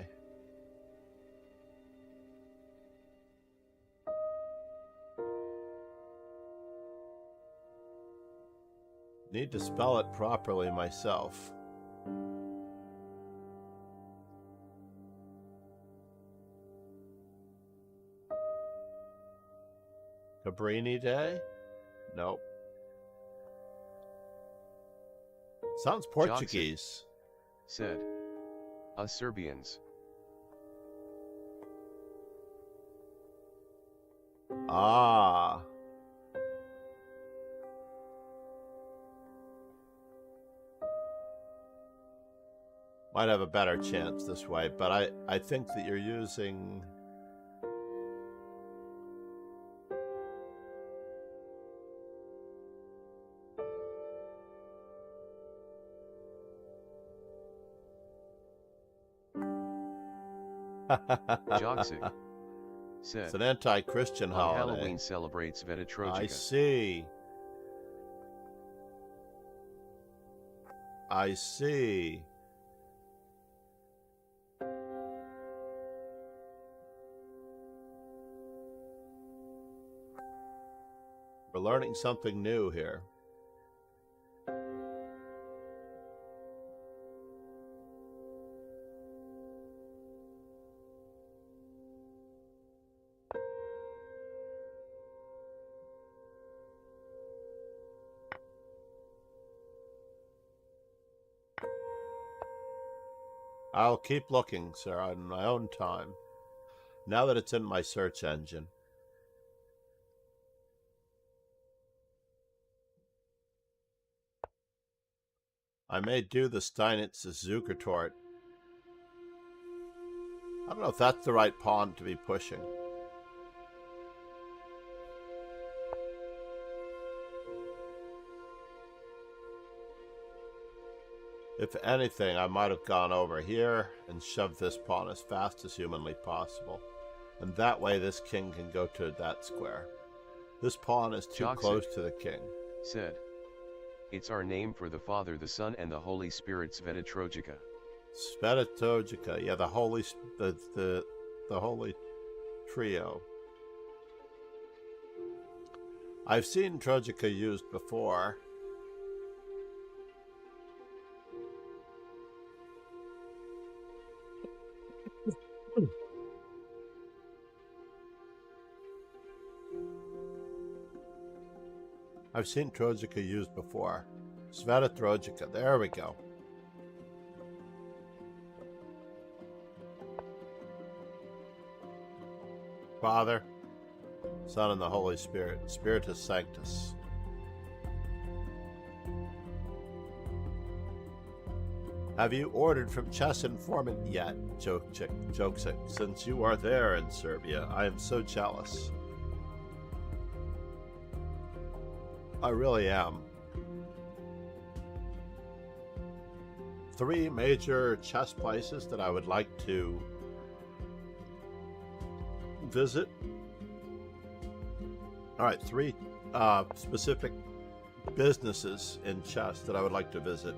Need to spell it properly myself. Cabrini Day? Nope. Sounds Portuguese. Said, us Serbians. Ah. Might have a better chance this way, but I think that you're using... Joxic said, it's an anti-Christian holiday. Halloween celebrates Vetatrojica. I see. I see. We're learning something new here. I'll keep looking, sir, on my own time, now that it's in my search engine. I may do the Steinitz Zukertort. I don't know if that's the right pawn to be pushing. If anything, I might have gone over here and shoved this pawn as fast as humanly possible. And that way this king can go to that square. This pawn is too close to the king. Said, it's our name for the Father, the Son, and the Holy Spirit, Svetotrojica. Svetotrojica, yeah, the holy trio. I've seen Trojica used before. I've seen Trojica used before. Sveta Trojica, there we go. Father, Son, and the Holy Spirit, Spiritus Sanctus. Have you ordered from Chess Informant yet, Jokesic, since you are there in Serbia? I am so jealous. I really am. 3 major chess places that I would like to visit. All right, 3 specific businesses in chess that I would like to visit.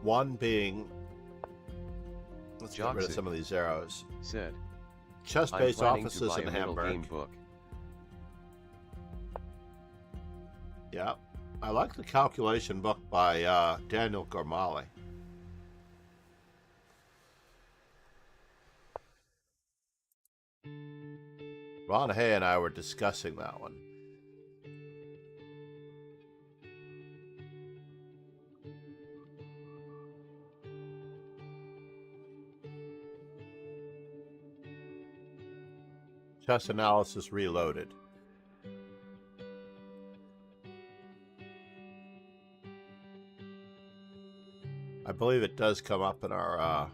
One being, let's get rid of some of these arrows. Said, Chess-based offices in Hamburg. Game book. Yeah, I like the calculation book by Daniel Gormali. Ron Hay and I were discussing that one. Chess Analysis Reloaded. I believe it does come up in our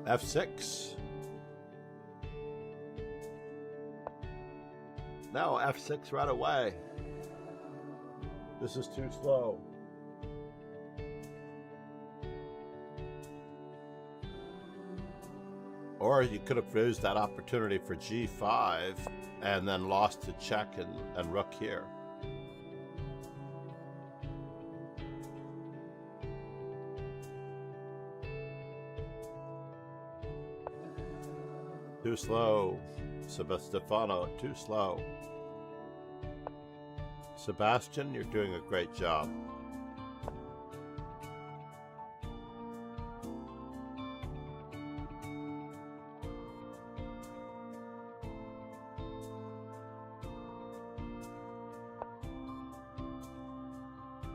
F6. No, F6 right away. This is too slow. Or you could have used that opportunity for G5 and then lost to check and rook here. Too slow. Stefano, too slow. Sebastian, you're doing a great job.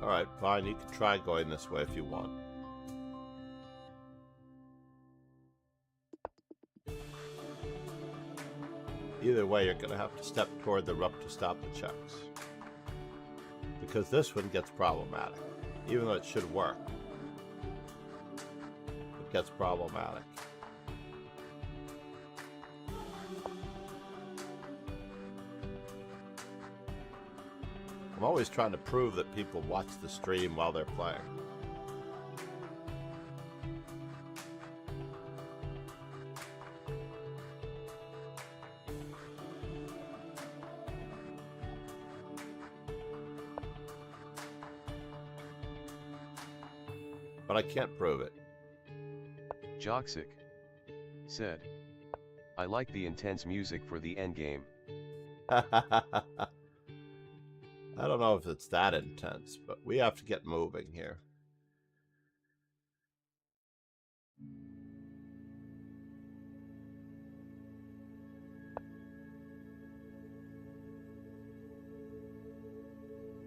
All right, fine. You can try going this way if you want. Either way, you're going to have to step toward the rook to stop the checks. Because this one gets problematic. Even though it should work, it gets problematic. I'm always trying to prove that people watch the stream while they're playing. But I can't prove it. Joksic said, I like the intense music for the endgame. I don't know if it's that intense, but we have to get moving here.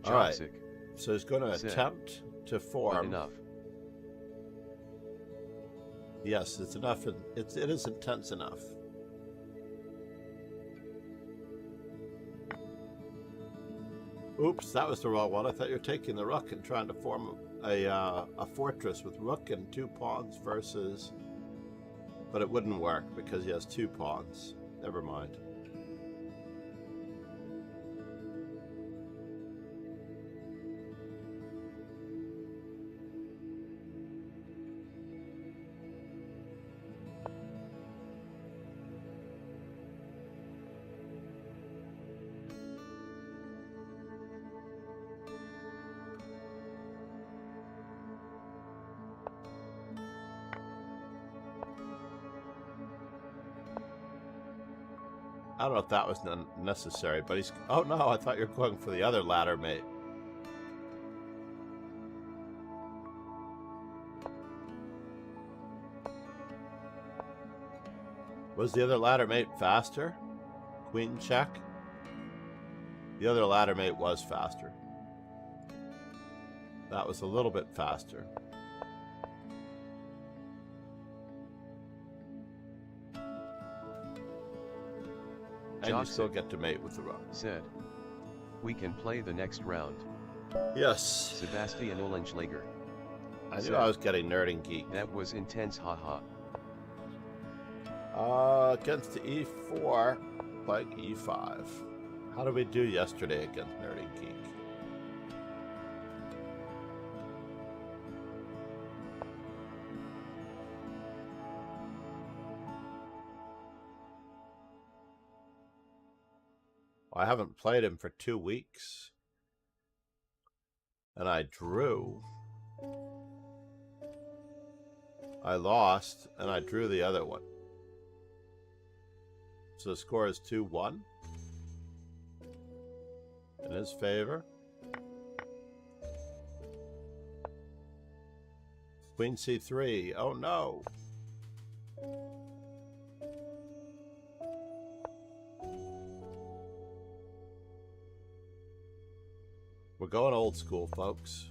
All right, so he's going to attempt to form. Enough. Yes, it's enough. It is intense enough. Oops, that was the wrong one. I thought you were taking the rook and trying to form a fortress with rook and 2 pawns versus... But it wouldn't work because he has 2 pawns. Never mind. I don't know if that was necessary, but he's... Oh, no, I thought you were going for the other ladder mate. Was the other ladder mate faster? Queen check? The other ladder mate was faster. That was a little bit faster. And you still get to mate with the rook. Said, we can play the next round. Yes. Sebastian Olenschlager. I knew I was getting nerd and geek. That was intense, haha. Against the e4, playing e5. How did we do yesterday against nerd and geek? I haven't played him for 2 weeks. And I drew. I lost, and I drew the other one. So the score is 2-1 in his favor. Queen c3. Oh no. We're going old school, folks.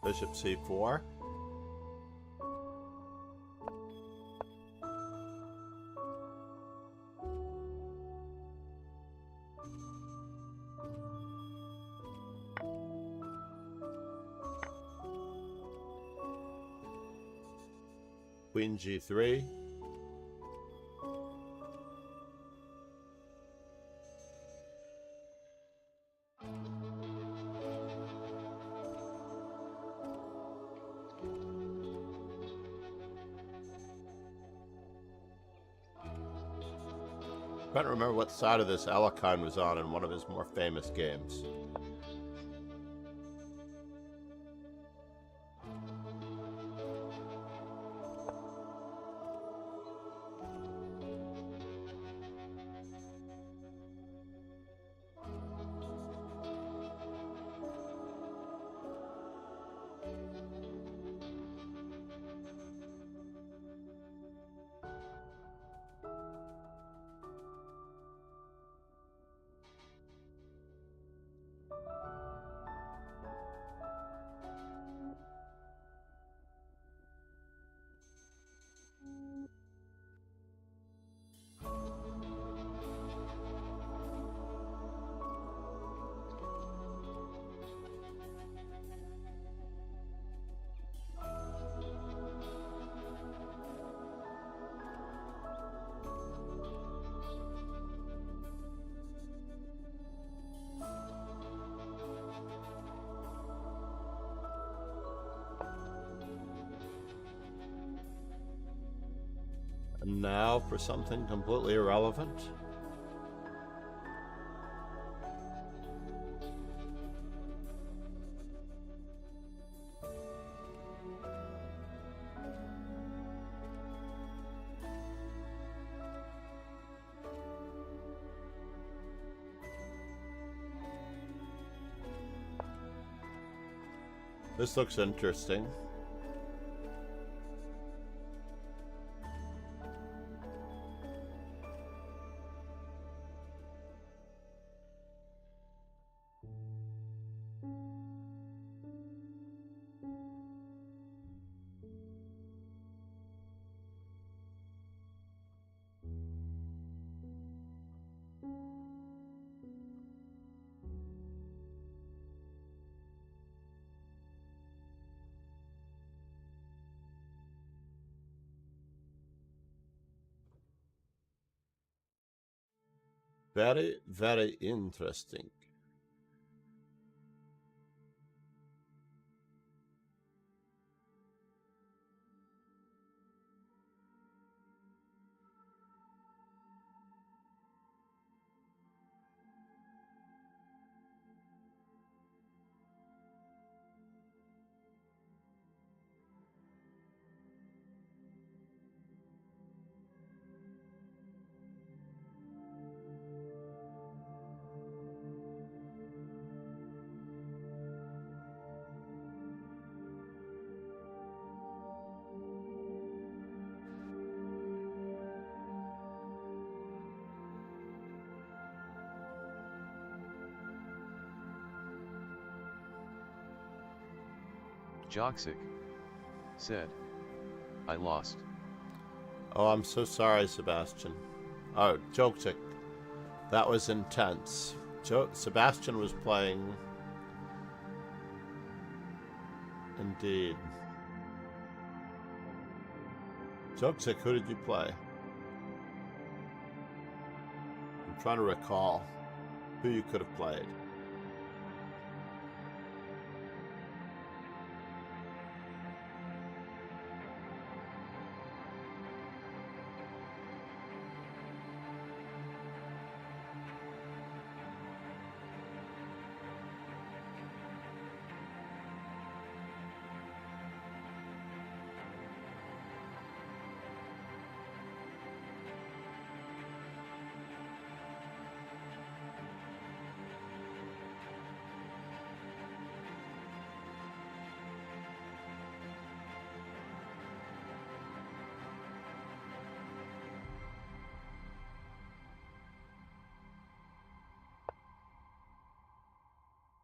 Bishop c4. Queen g3. I can't remember what side of this Alekhine was on in one of his more famous games. And now for something completely irrelevant. This looks interesting. Very, very interesting. Joksic said, I lost. Oh, I'm so sorry, Sebastian. Oh, Joksic. That was intense. Sebastian was playing. Indeed. Joksic, who did you play? I'm trying to recall who you could have played.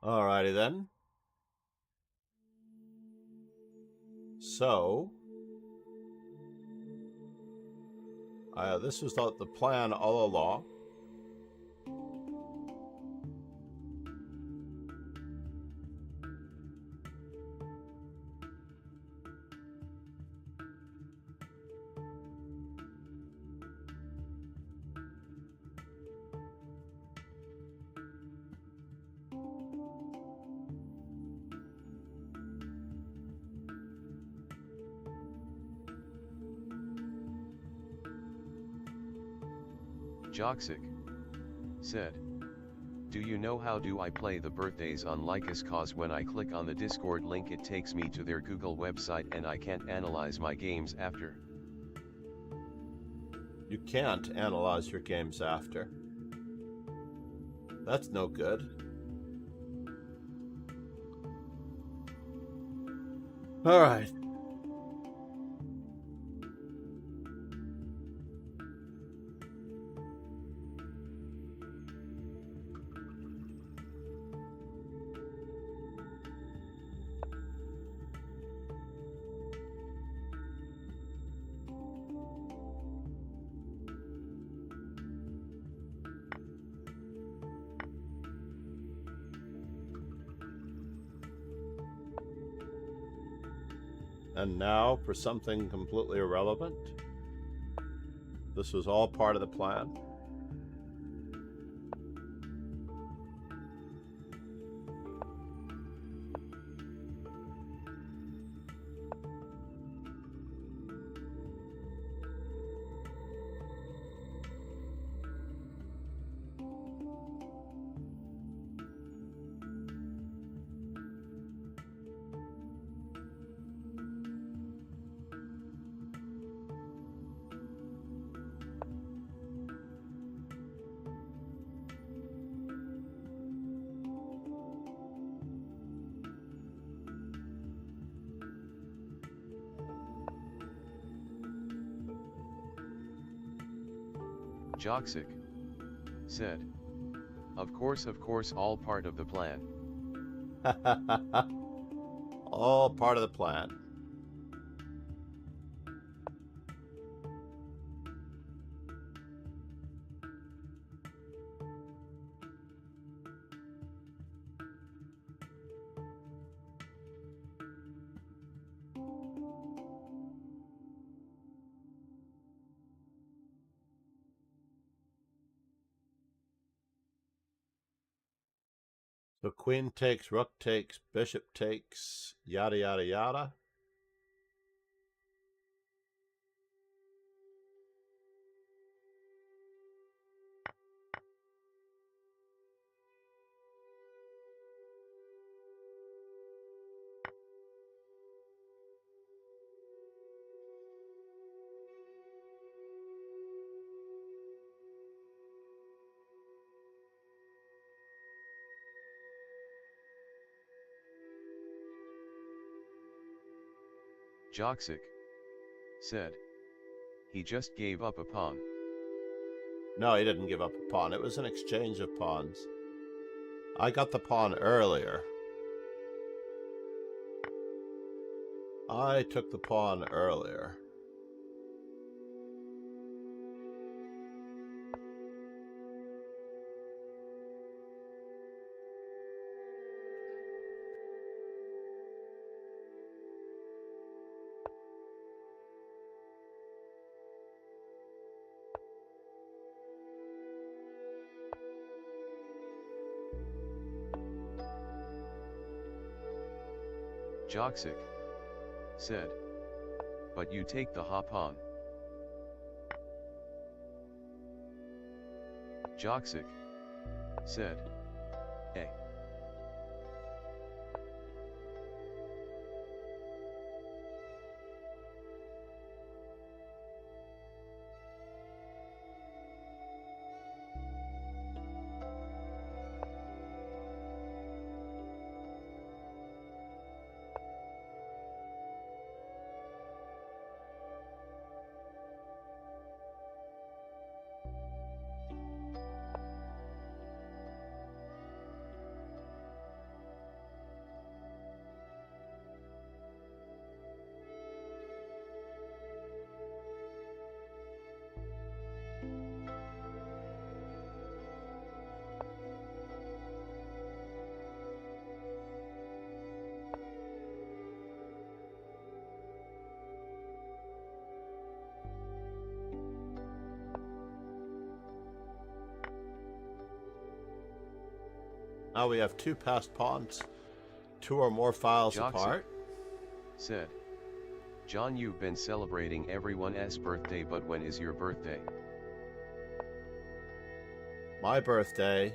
Alrighty then. So, this was the plan all along. Joksic said, do you know how do I play the birthdays on Lycus, cause when I click on the Discord link it takes me to their Google website and I can't analyze my games after. You can't analyze your games after. That's no good. Alright. And now for something completely irrelevant. This was all part of the plan. Joksic said, of course, all part of the plan. All part of the plan. So queen takes, rook takes, bishop takes, yada, yada, yada. Joksic said, he just gave up a pawn. No, he didn't give up a pawn. It was an exchange of pawns. I got the pawn earlier. I took the pawn earlier. Joksic said, but you take the ha pawn. Joksic said, eh. Now we have two passed pawns, two or more files Joksic apart. said, John, you've been celebrating everyone's birthday, but when is your birthday? My birthday.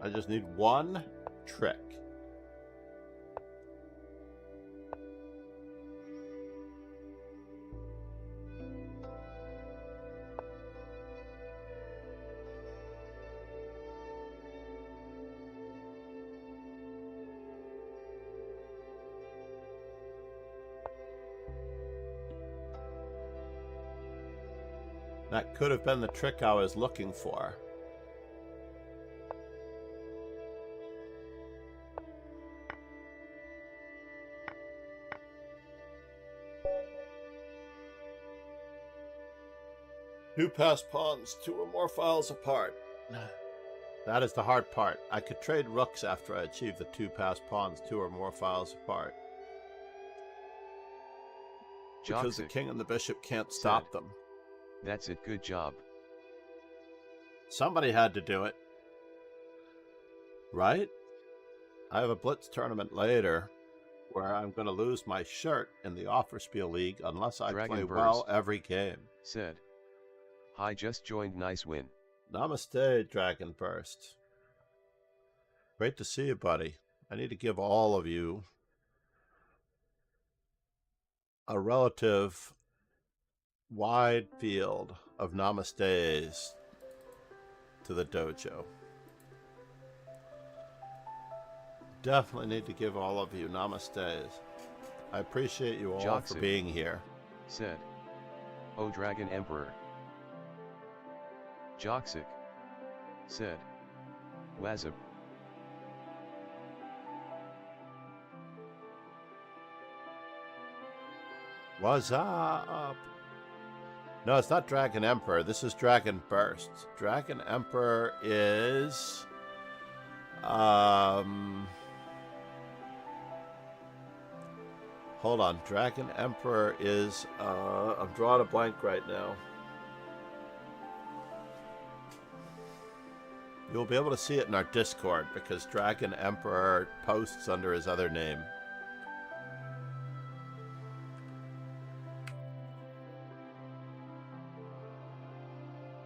I just need one trick. That could have been the trick I was looking for. Two passed pawns, two or more files apart. That is the hard part. I could trade rooks after I achieve the two passed pawns, two or more files apart. Because the Joksic king and the bishop can't stop said, them. That's it, good job. Somebody had to do it. Right? I have a blitz tournament later where I'm going to lose my shirt in the Offerspiel League unless I Dragon play Burst well every game. said, hi, just joined, nice win. Namaste, Dragon Burst. Great to see you, buddy. I need to give all of you a relative wide field of namastes to the dojo. Definitely need to give all of you namastes. I appreciate you all for Joksic being here. said, oh, Dragon Emperor. Joksic said, Wazab. What's up? No, it's not Dragon Emperor. This is Dragon Burst. Dragon Emperor is... Hold on. Dragon Emperor is... I'm drawing a blank right now. You'll be able to see it in our Discord because Dragon Emperor posts under his other name.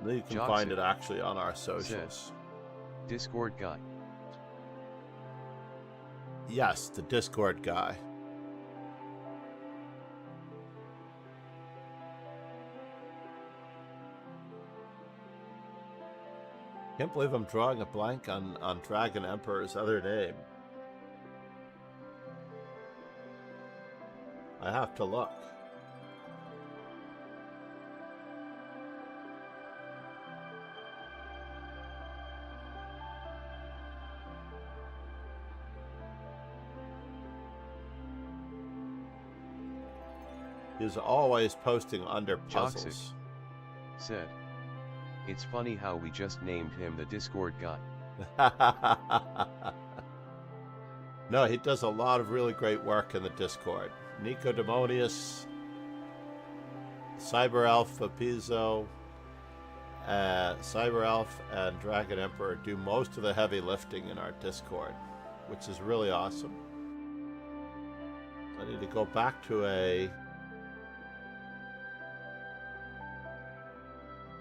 You can Jobs find it. it actually on our socials. Discord guy. Yes, the Discord guy. Can't believe I'm drawing a blank on Dragon Emperor's other name. I have to look. He's always posting under puzzles. Said. It's funny how we just named him the Discord guy. No, he does a lot of really great work in the Discord. Nico Demonius, Cyber Elf Pizzo, Cyber Elf and Dragon Emperor do most of the heavy lifting in our Discord, which is really awesome. I need to go back to a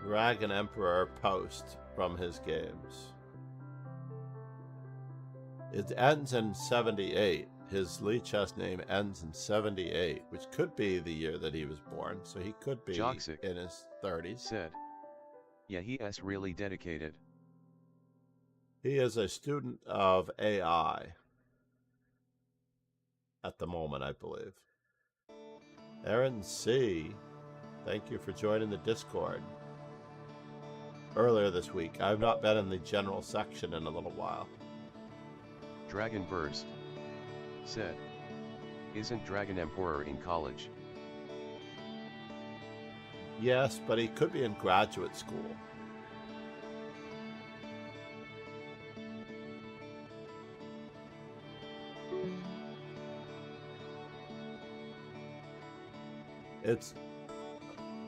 Dragon Emperor post from his games. It ends in 78. His Lee chess name ends in 78, which could be the year that he was born, so he could be Joxic in his 30s. Said. Yeah, he's really dedicated. He is a student of AI at the moment, I believe. Aaron C., thank you for joining the Discord. Earlier this week, I've not been in the general section in a little while. Dragon Burst. Said. Isn't Dragon Emperor in college? Yes, but he could be in graduate school.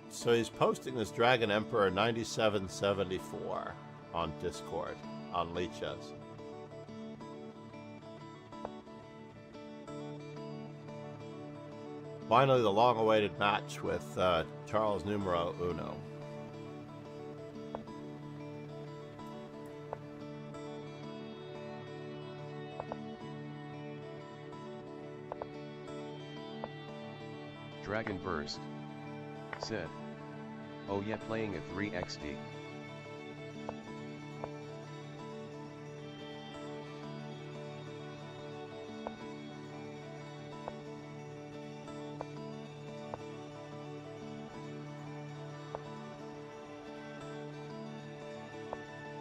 So he's posting this Dragon Emperor 9774 on Discord, on Lee Chess. Finally, the long-awaited match with Charles Numero Uno. Dragon Burst. Said. Oh yeah, playing a 3XD.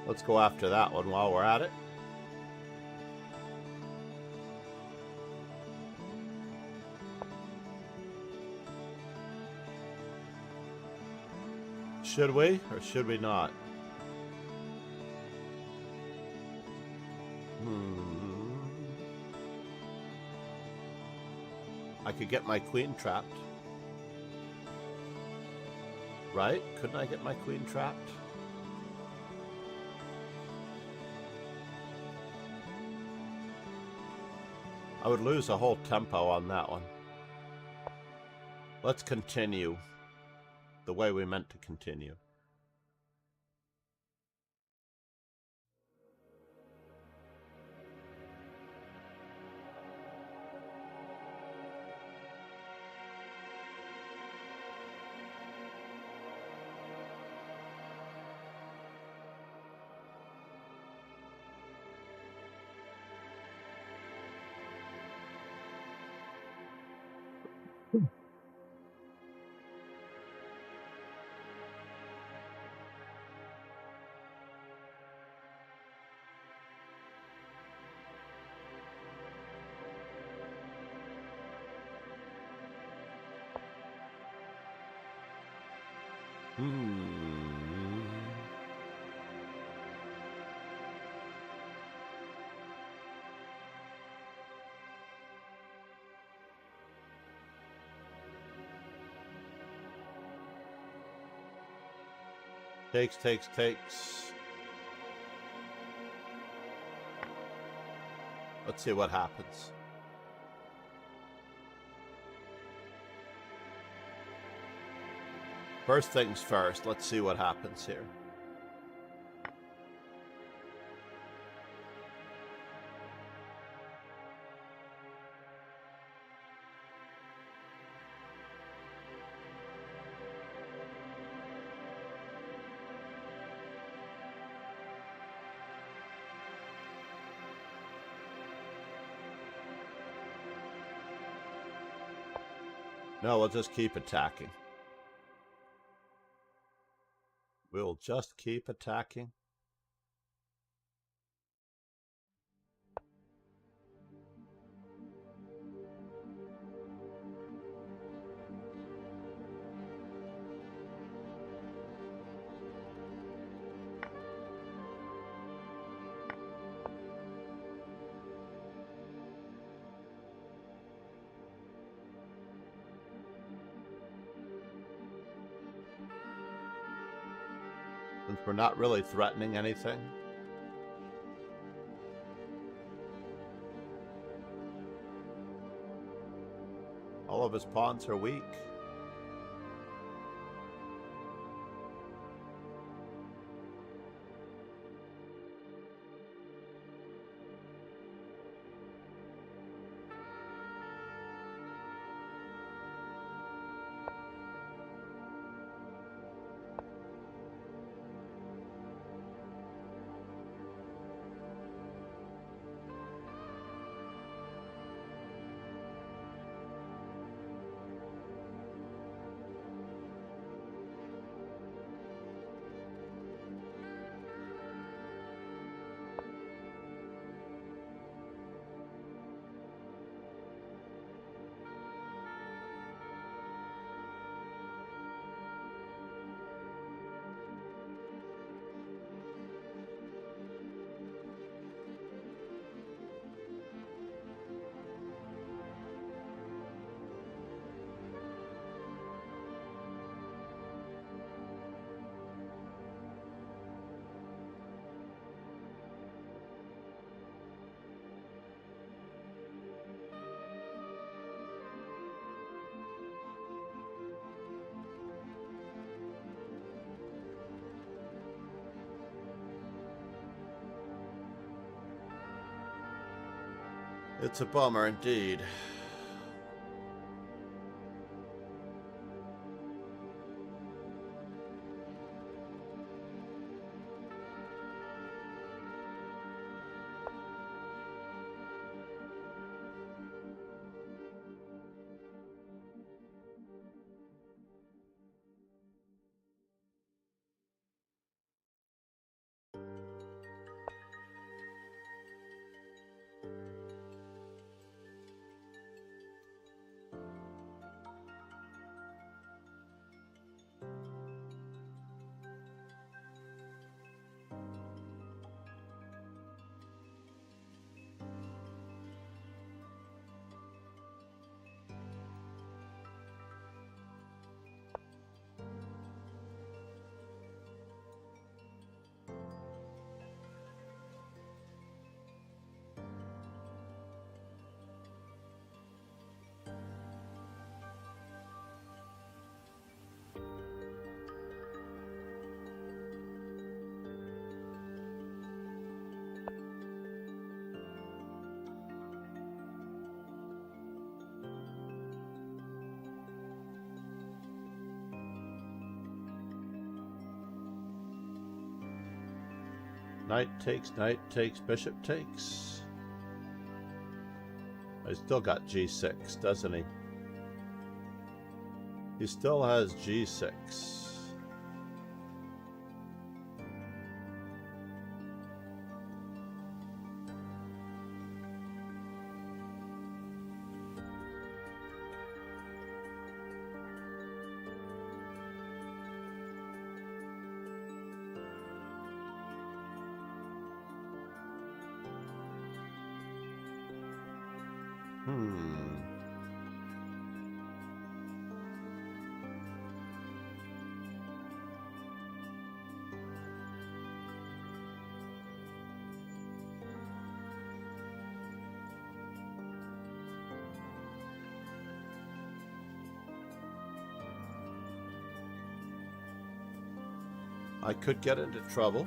Let's go after that one while we're at it. Should we, or should we not? I could get my queen trapped. Right? Couldn't I get my queen trapped? I would lose a whole tempo on that one. Let's continue the way we meant to continue. Takes. Let's see what happens. First things first, let's see what happens here. No, we'll just keep attacking. We'll just keep attacking. Since we're not really threatening anything. All of his pawns are weak. It's a bummer indeed. Knight takes, bishop takes. He's still got g6, doesn't he? He still has g6. I could get into trouble.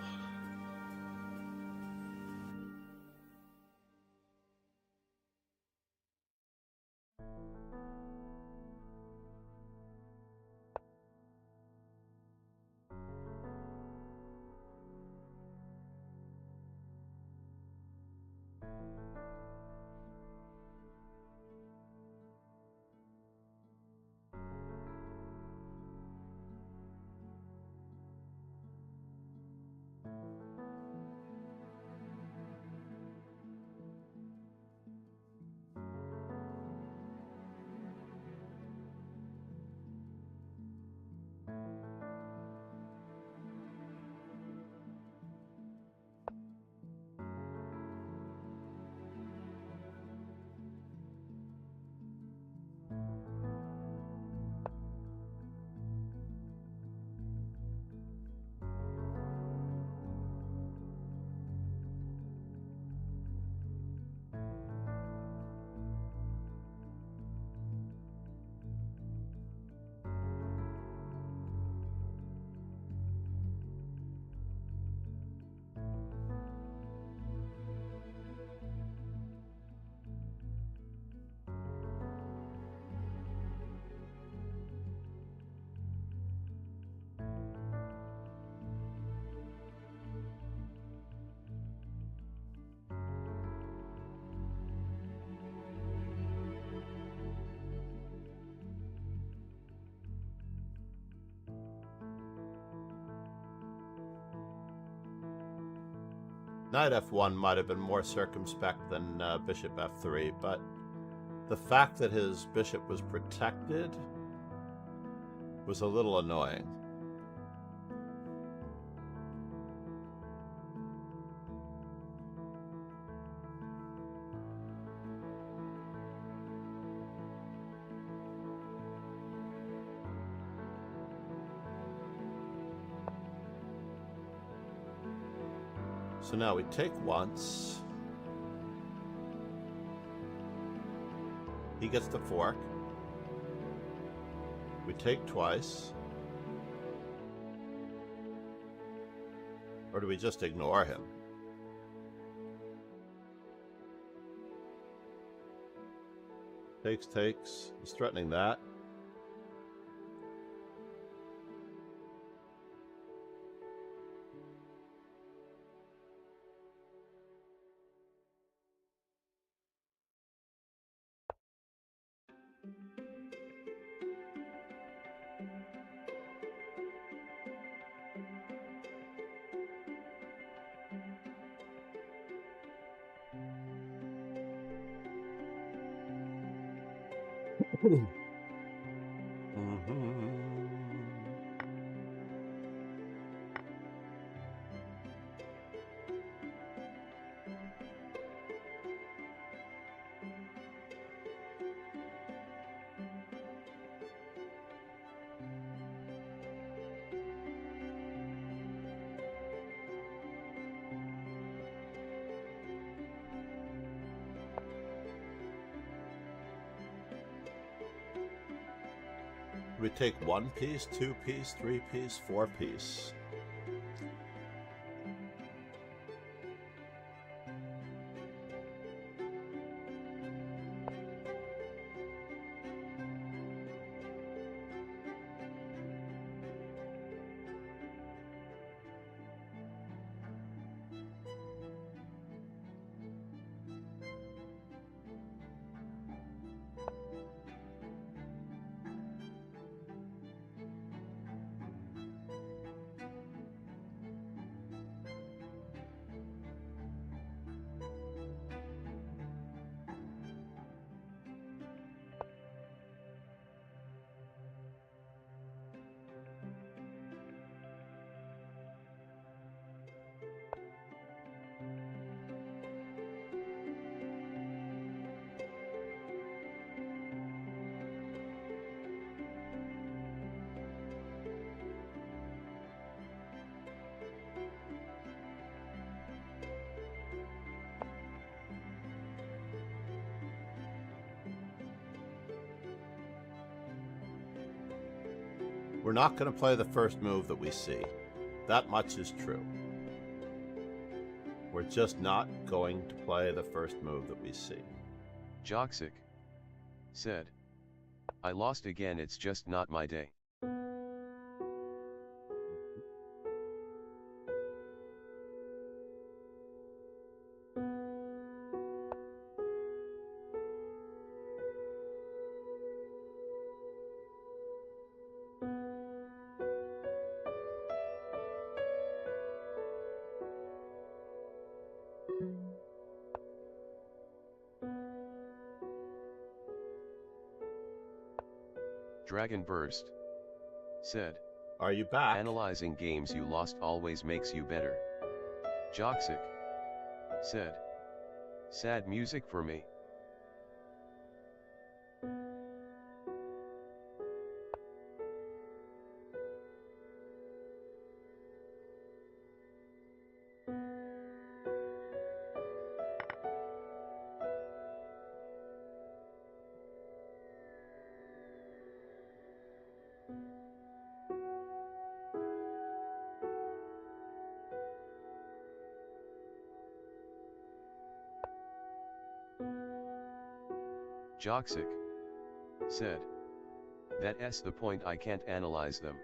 Knight f1 might have been more circumspect than bishop f3, but the fact that his bishop was protected was a little annoying. So now we take once. He gets the fork. We take twice. Or do we just ignore him? Takes. He's threatening that. We take 1 piece, 2 piece, 3 piece, 4 piece. We're not going to play the first move that we see. That much is true. We're just not going to play the first move that we see. Joksic said, I lost again, it's just not my day. Dragon Burst said, Are you back? Analyzing games you lost always makes you better. Joksic said, sad music for me. Joksic said, that's the point, I can't analyze them.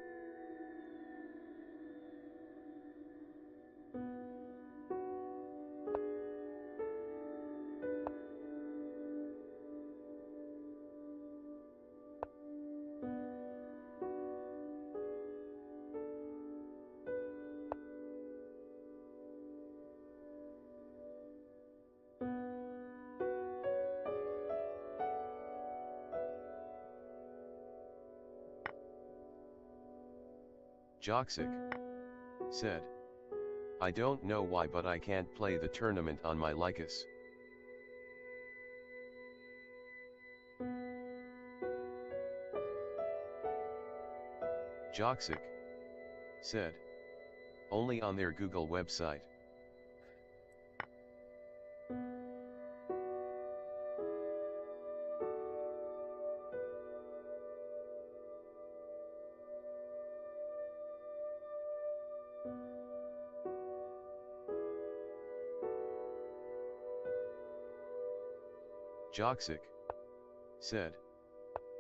Joksic said, I don't know why, but I can't play the tournament on my Lycus. Joksic said, only on their Google website. Joksic said,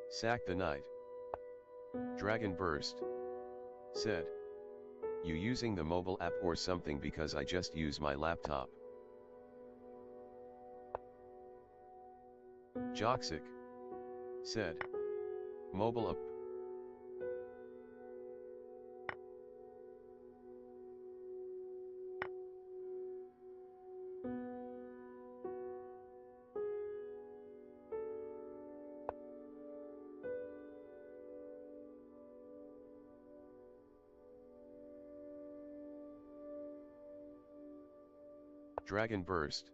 sack the knight. Dragon Burst said, you using the mobile app or something, because I just use my laptop. Joksic said, mobile app. Dragon Burst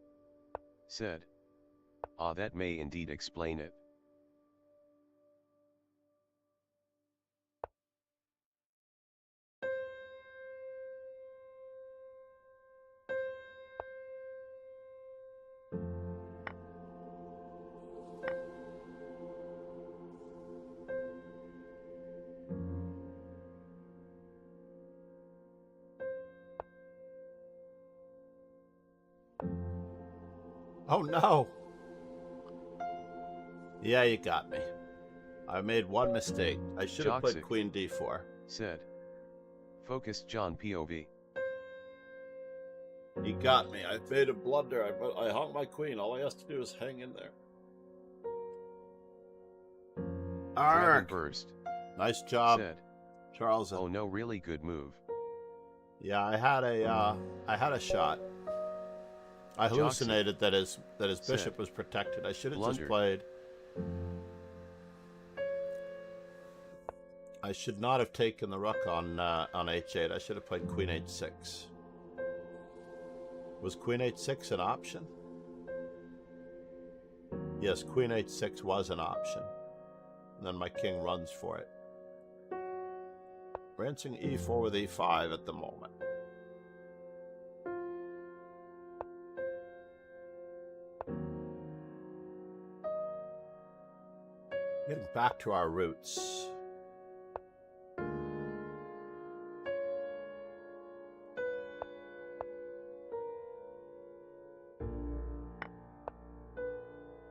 said, ah, that may indeed explain it. Oh no! Yeah, you got me. I made one mistake. I should have played Joksic Queen D4. said, focused John POV. He got me. I made a blunder. I hung my queen. All I has to do is hang in there. Dragon Ark! Burst Nice job, said, Charles. oh no, really good move. Yeah, I had a shot. I hallucinated that his bishop was protected. I should have just played. I should not have taken the rook on h8. I should have played queen h6. Was queen h6 an option? Yes, queen h6 was an option. And then my king runs for it. We're answering e4 with e5 at the moment. Getting back to our roots.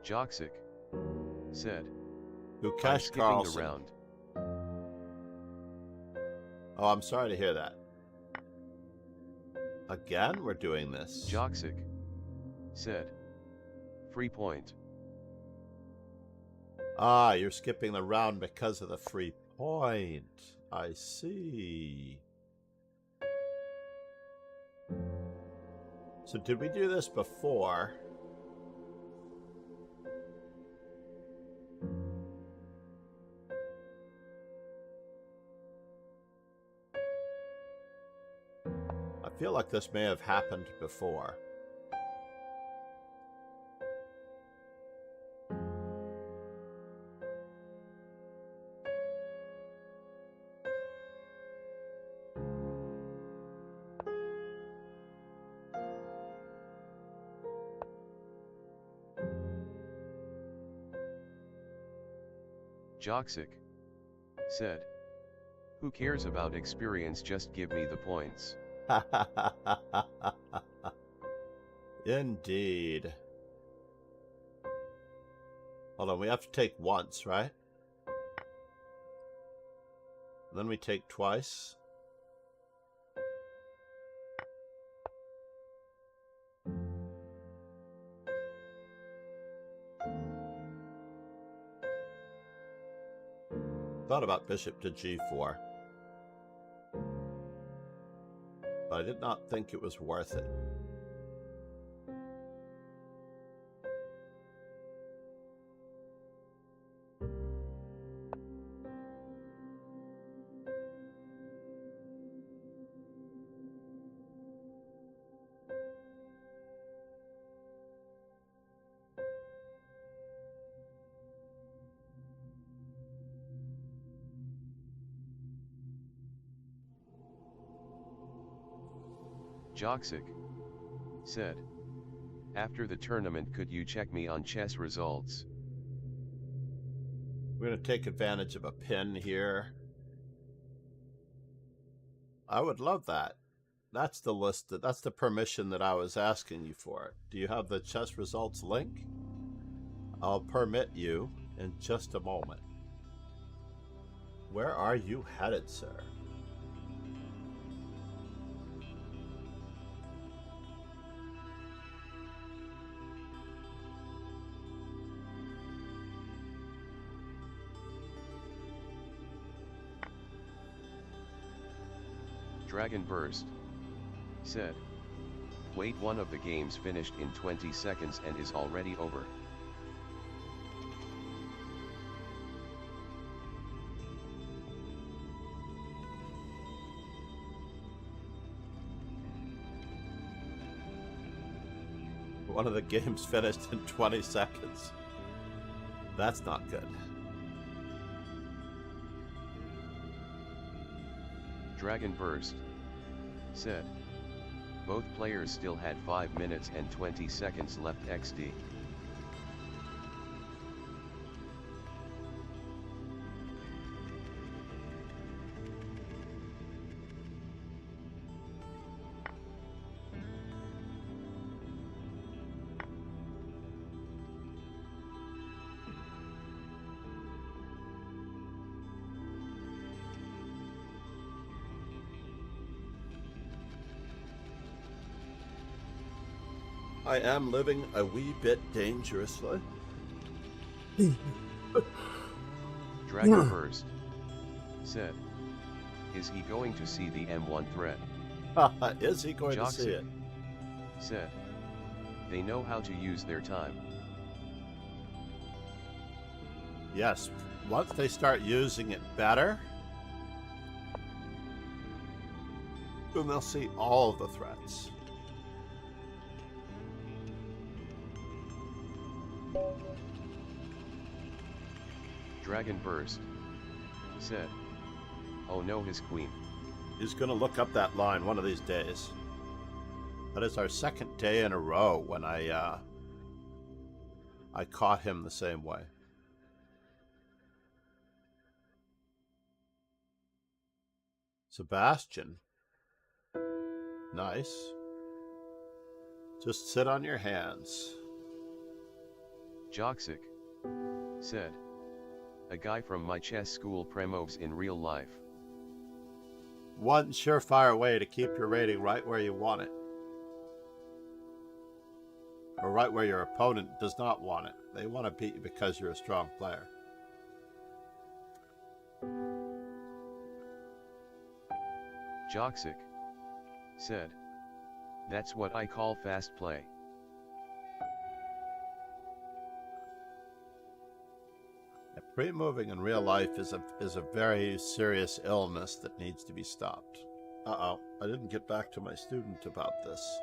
Joksic said, Ukesh Carlson. around. Oh, I'm sorry to hear that. Again, we're doing this. Joksic said, free point. Ah, you're skipping the round because of the free point. I see. So did we do this before? I feel like this may have happened before. Joksic said, who cares about experience, just give me the points. Indeed. Hold on, we have to take once, right? Then we take twice. Thought about bishop to g4. But I did not think it was worth it. Joksic said, after the tournament, could you check me on chess results? We're going to take advantage of a pin here. I would love that. That's the list. That's the permission that I was asking you for. Do you have the chess results link? I'll permit you in just a moment. Where are you headed, sir? Dragon Burst said, wait, one of the games finished in 20 seconds and is already over. One of the games finished in 20 seconds. That's not good. Dragon Burst said, both players still had 5 minutes and 20 seconds left XD. I am living a wee bit dangerously. Dragon Burst said, is he going to see the M1 thread? Is he going to see it? Said, they know how to use their time. Yes, once they start using it better, then they'll see all of the threats. Dragon Burst said, oh no, his queen. He's going to look up that line one of these days. That is our second day in a row when I caught him the same way. Sebastian. Nice. Just sit on your hands. Joksic said, a guy from my chess school promoves in real life. One surefire way to keep your rating right where you want it. Or right where your opponent does not want it. They want to beat you because you're a strong player. Joksic said, that's what I call fast play. Pre-moving in real life is a very serious illness that needs to be stopped. Uh-oh, I didn't get back to my student about this.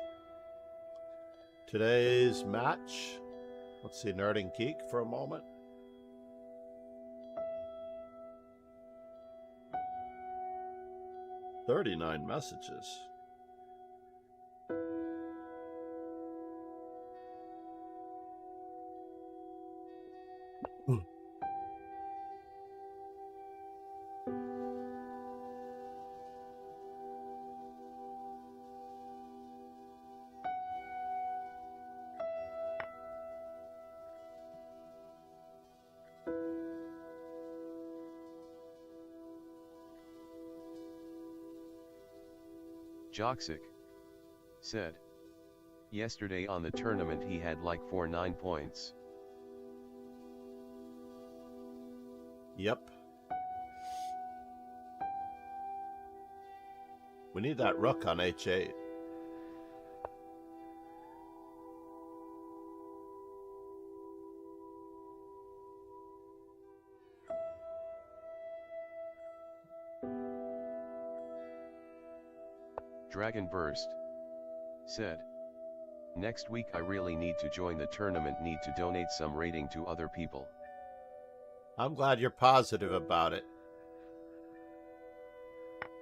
Today's match, let's see, Nerd and Geek for a moment. "39 messages. Joksic said, yesterday on the tournament he had like 9 points. Yep. We need that rook on h8. Dragon Burst said, next week I really need to join the tournament, need to donate some rating to other people. I'm glad you're positive about it.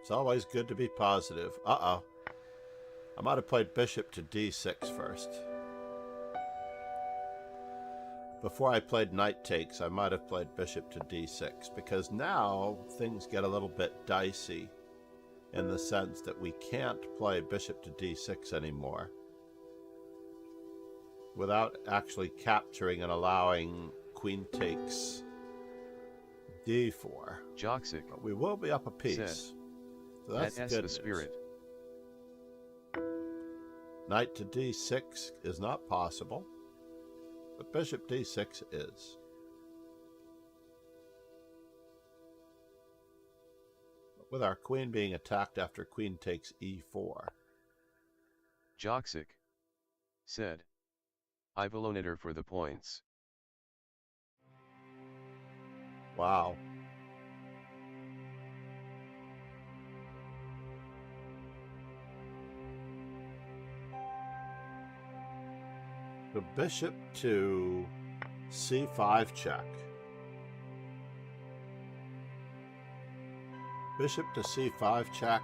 It's always good to be positive. Uh-oh. I might have played bishop to d6 first. Before I played knight takes, I might have played bishop to d6, because now things get a little bit dicey in the sense that we can't play bishop to d6 anymore without actually capturing and allowing queen takes d4. Joxic. But we will be up a piece. Said, So that's that good the news. spirit. Knight to d6 is not possible, but bishop d6 is. With our queen being attacked after queen takes e4. Joxic. Said, I voloniter for the points. Wow. The bishop to c5 check. Bishop to c5 check.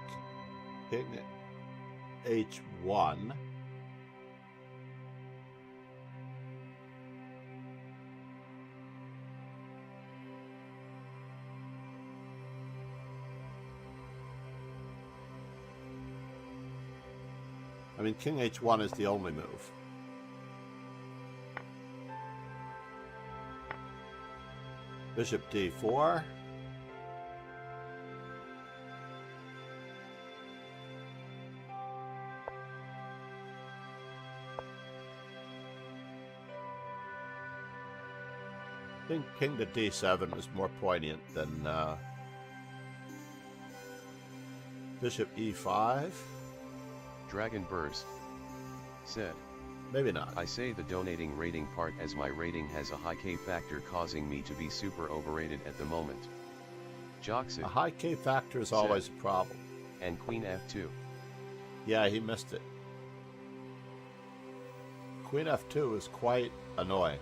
King h1. I mean, king h1 is the only move. Bishop d4. I think king to d7 was more poignant than bishop e5. Dragon Burst. Said, Maybe not. I say the donating rating part as my rating has a high K factor causing me to be super overrated at the moment. Joxic. A high K factor is always a problem. And Queen F2. Yeah, he missed it. Queen F2 is quite annoying.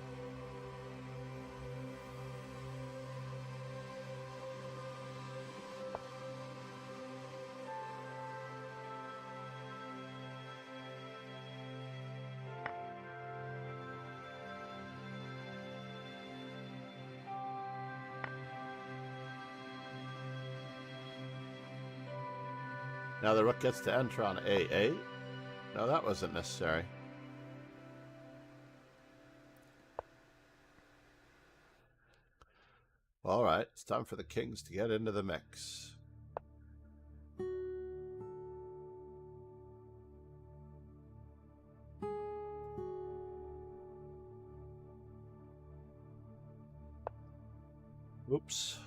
Now the rook gets to enter on A8. No, that wasn't necessary. All right, it's time for the kings to get into the mix. Oops.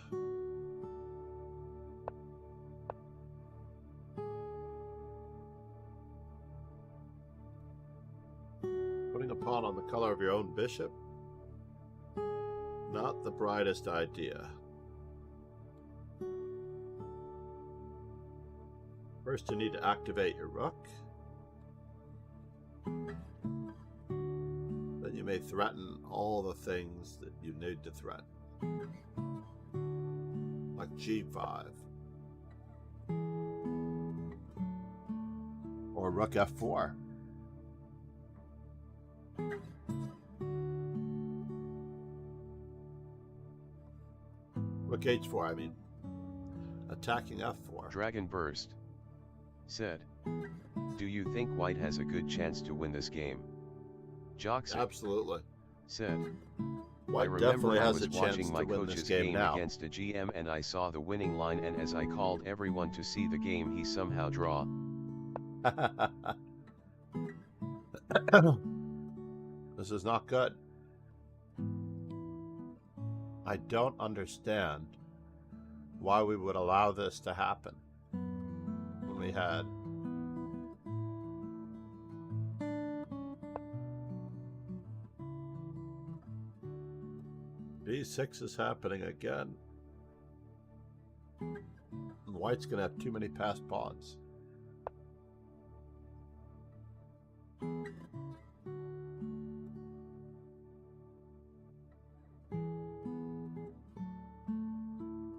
Putting a pawn on the color of your own bishop? Not the brightest idea. First you need to activate your rook. Then you may threaten all the things that you need to threaten. Like g5. Or rook f4. Rook h4, I mean. Attacking f4. Dragon Burst. Said, do you think White has a good chance to win this game? Joxic. Absolutely. Said, White I remember definitely I has was a chance watching to my win this coach's game now. against a GM and I saw the winning line, and as I called everyone to see the game he somehow draw. This is not good. I don't understand why we would allow this to happen when we had B6 is happening again. And White's gonna have too many passed pawns.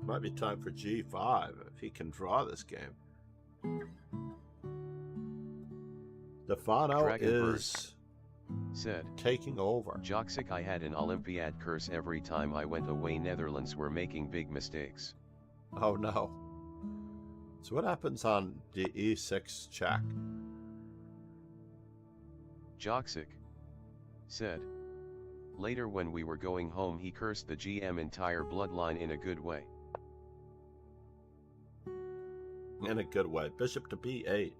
Might be time for g5 if he can draw this game. Stefano Dragon is said, taking over. Joksic, I had an Olympiad curse every time I went away. Netherlands were making big mistakes. Oh no. So what happens on the E6 check? Joksic said, later when we were going home he cursed the GM entire bloodline in a good way. In a good way. Bishop to B8.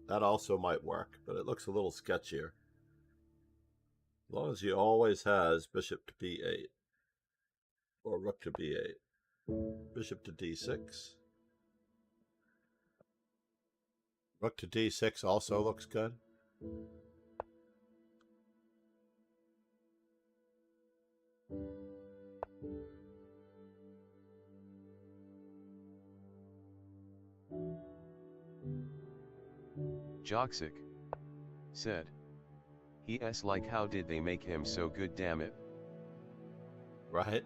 That also might work, but it looks a little sketchier. As long as he always has bishop to B8. Or rook to B8. Bishop to D6. Rook to D6 also looks good. Joksic said, "He-s like how did they make him so good, damn it." Right?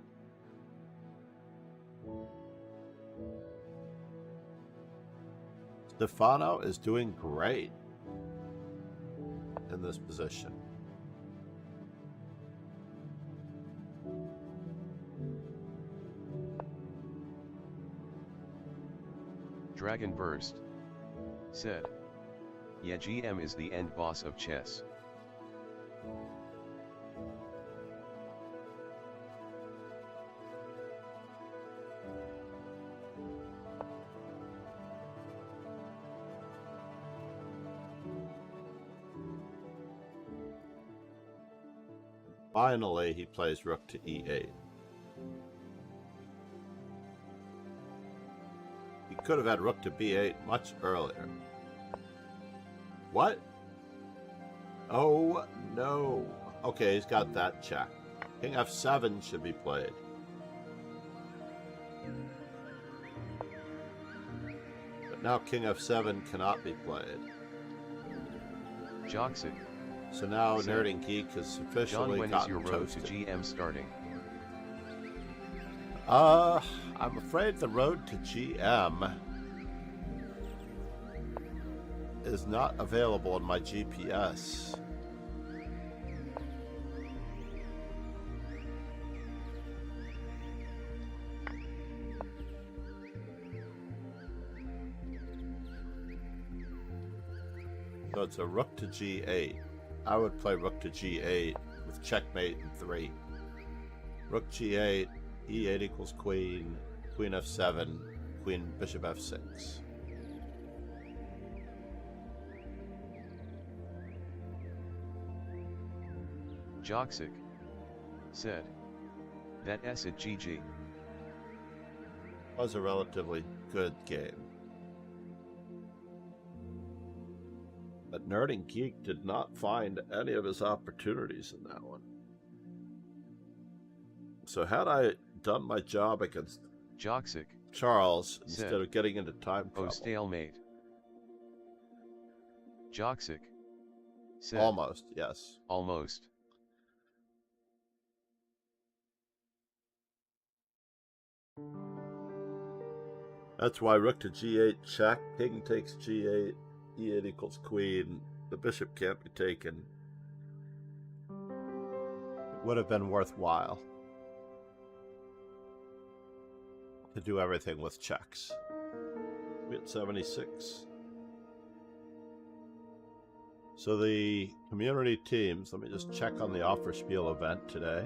Stefano is doing great in this position. Dragon Burst said, yeah, GM is the end boss of chess. Finally, he plays rook to E8. He could have had rook to B8 much earlier. What? Oh, no. Okay, he's got that check. King F7 should be played. But now King F7 cannot be played. Joksic. So now So, Nerding Geek has John, officially when is gotten your road toasted. to GM starting? I'm afraid the road to GM is not available in my GPS. So it's a rook to G8. I would play rook to G8 with checkmate in 3. Rook G8, E8 equals queen, queen F7, queen bishop F6. Joksic said, that S at GG. Was a relatively good game. But Nerding Geek did not find any of his opportunities in that one. So had I done my job against Joksic Charles said, instead of getting into time oh, trouble. stalemate. Joksic said, Almost, yes. almost. That's why rook to G8 check, king takes G8, E8 equals queen. The bishop can't be taken. It would have been worthwhile to do everything with checks. We at 76. So the community teams, let me just check on the offer spiel event today.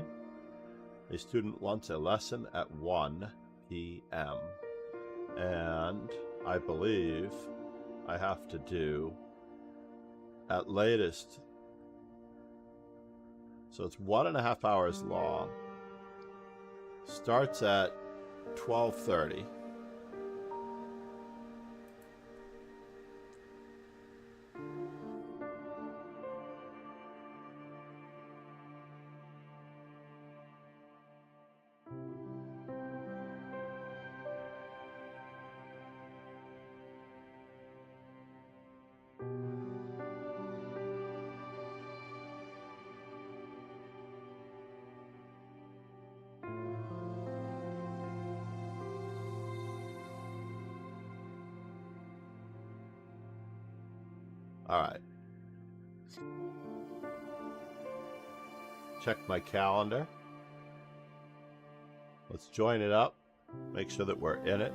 A student wants a lesson at 1 p.m. And I believe I have to do at latest. So it's 1.5 hours long. Starts at 12:30. All right. Check my calendar. Let's join it up. Make sure that we're in it.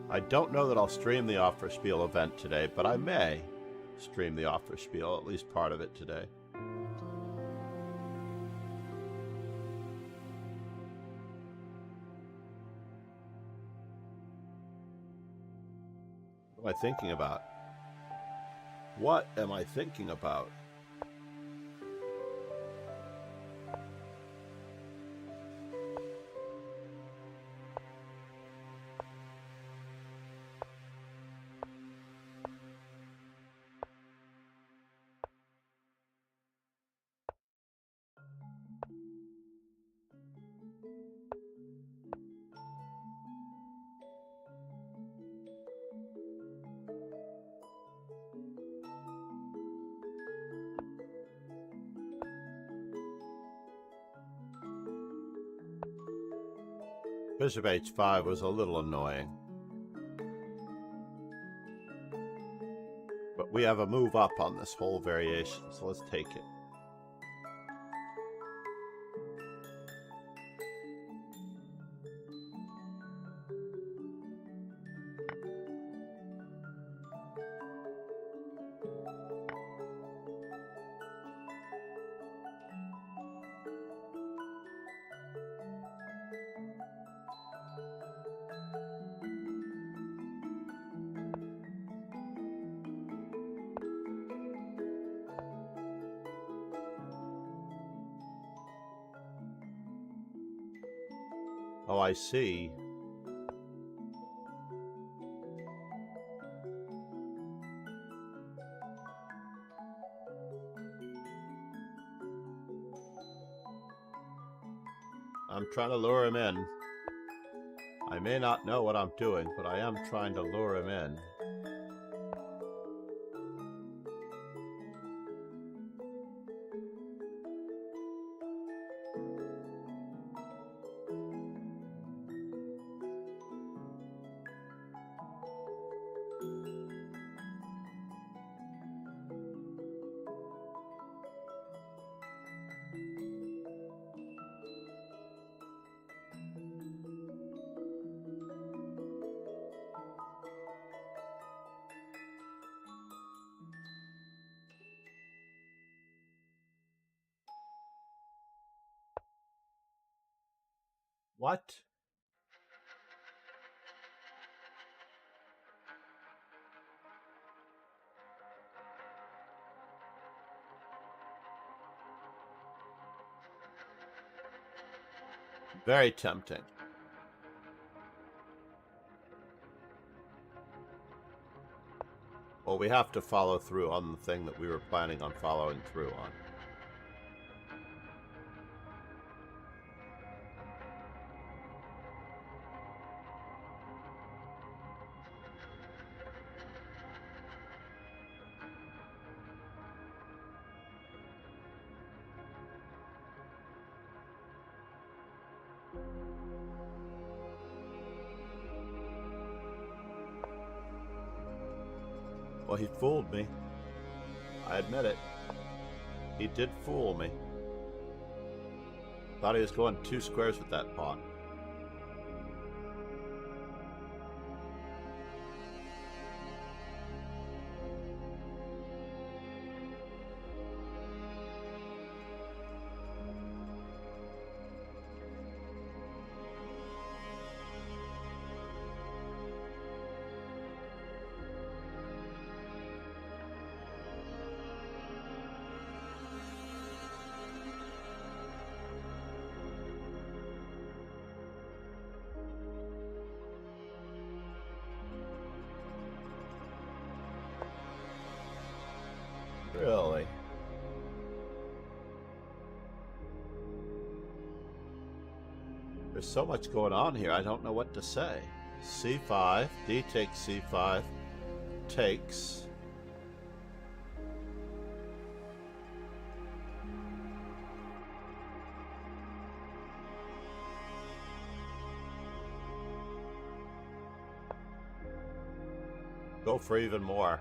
I don't know that I'll stream the Offerspiel event today, but I may stream the Offerspiel, at least part of it today. What am I thinking about? What am I thinking about? Bishop h5 was a little annoying. But we have a move up on this whole variation, so let's take it. Oh, I see. I'm trying to lure him in. I may not know what I'm doing, but I am trying to lure him in. What? Very tempting. Well, we have to follow through on the thing that we were planning on following through on. Well, he fooled me. I admit it. He did fool me. Thought he was going 2 squares with that pawn. Really? There's so much going on here, I don't know what to say. c5, d takes c5, takes. Go for even more.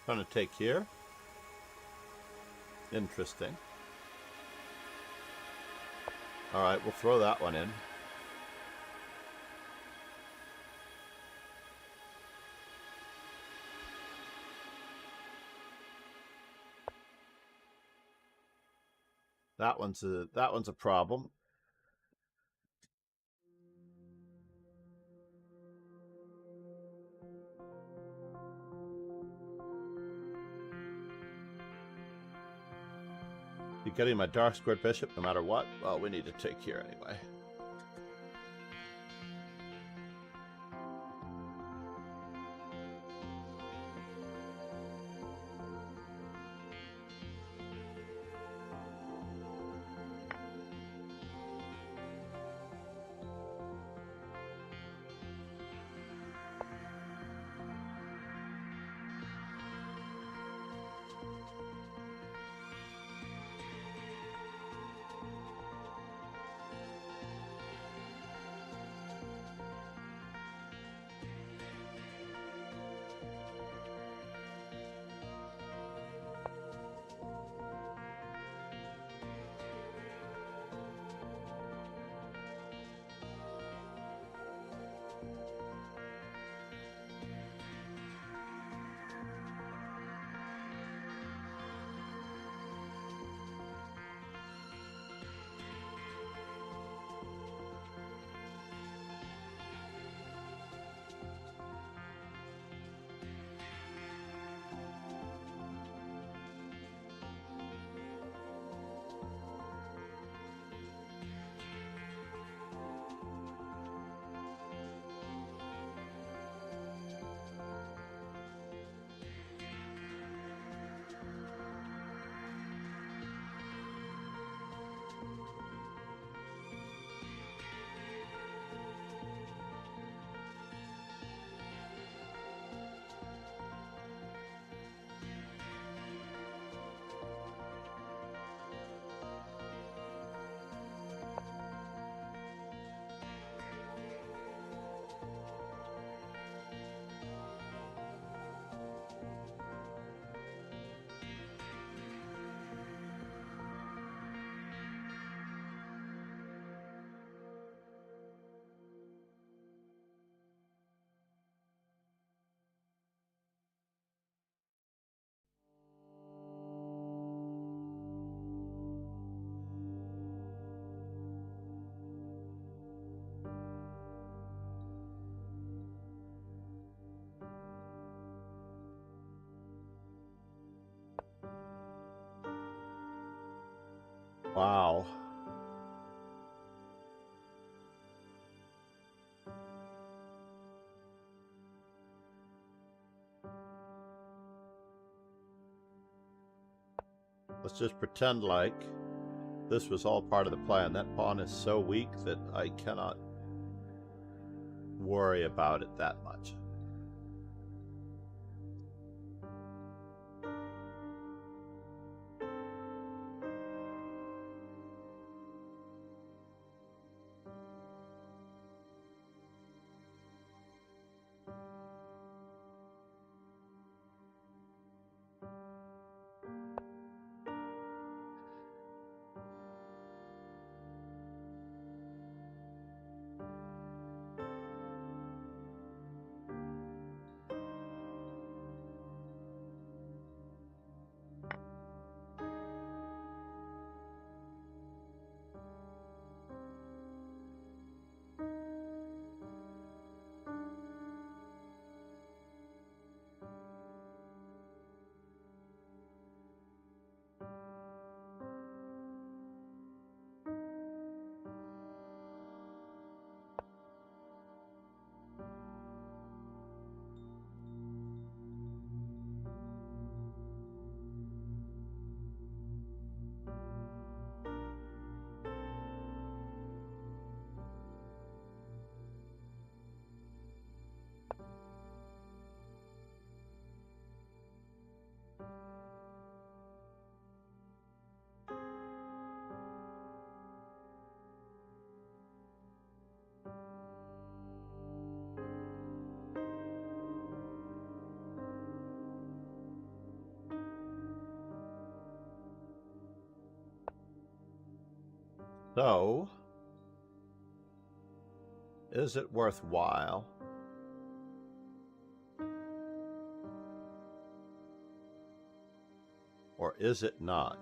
Going to take here. Interesting. All right, we'll throw that one in. That one's a problem. You getting my dark squared bishop no matter what? Well, we need to take here anyway. Wow. Let's just pretend like this was all part of the plan. That pawn is so weak that I cannot worry about it that much. So, is it worthwhile? Or is it not?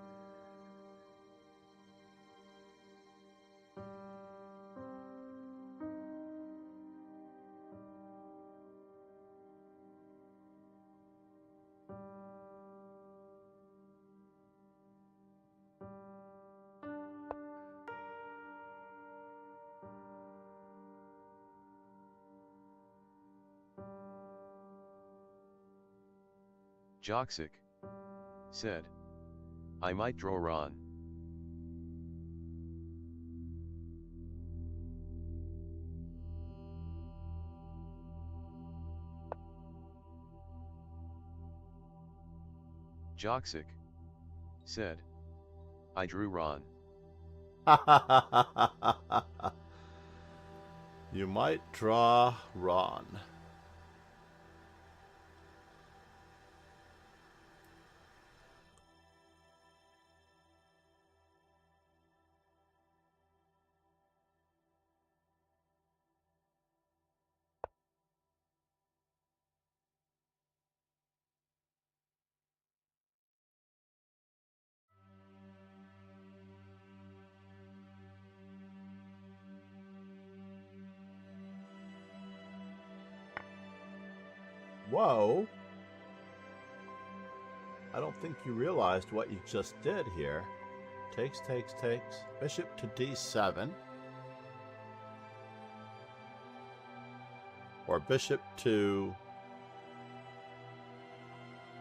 Joksic said, I might draw Ron. Joksic said, I drew Ron. You might draw Ron. Whoa. I don't think you realized what you just did here. Takes. Bishop to d7. Or bishop to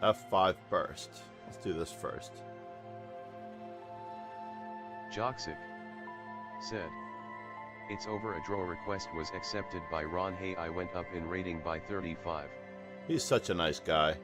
f5 burst. Let's do this first. Joksic said, it's over. A draw request was accepted by Ron. Hey, I went up in rating by 35. He's such a nice guy.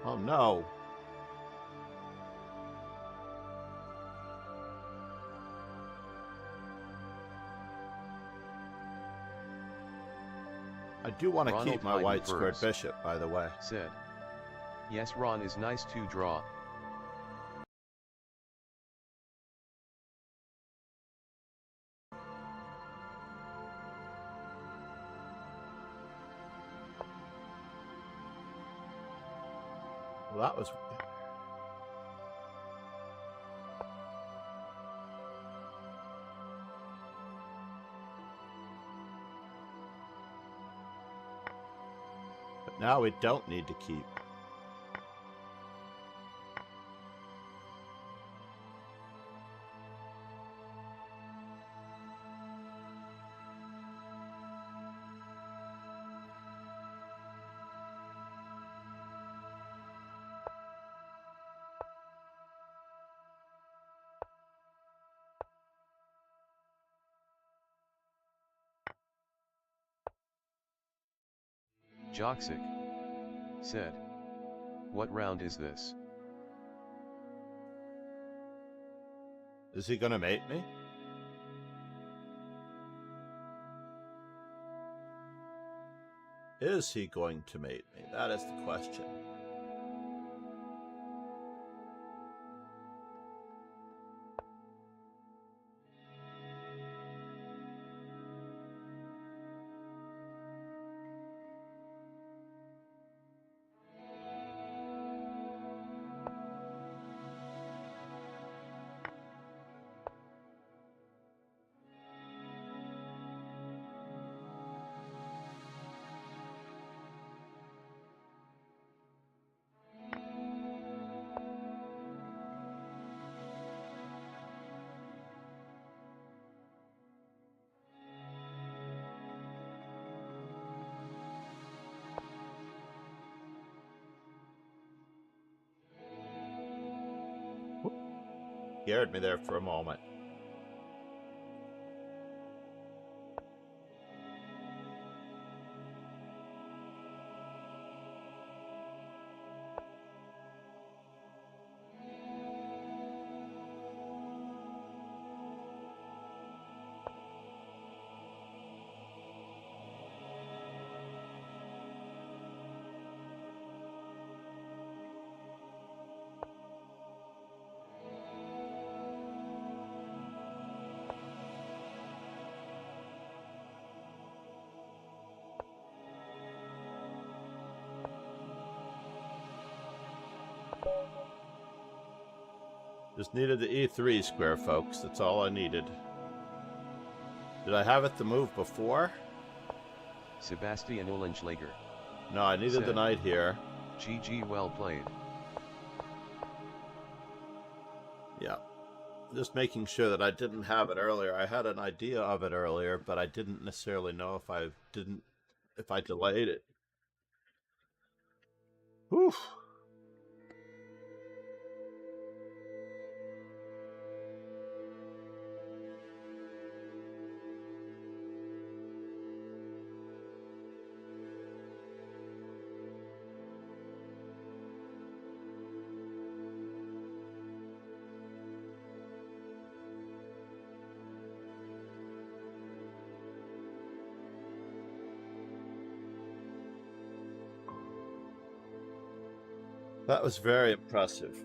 Oh no. I do want to Ronald keep my Hyden white squared first bishop, by the way. said, yes, Ron is nice to draw. Well, that was... But now we don't need to keep. Joksic said, what round is this? Is he gonna mate me? Is he going to mate me? That is the question. Scared me there for a moment. Just needed the E3 square, folks. That's all I needed. Did I have it to move before? Sebastian Olenschlager. No, I needed the knight here. GG, well played. Yeah. Just making sure that I didn't have it earlier. I had an idea of it earlier, but I didn't necessarily know if I delayed it. Whew. That was very impressive.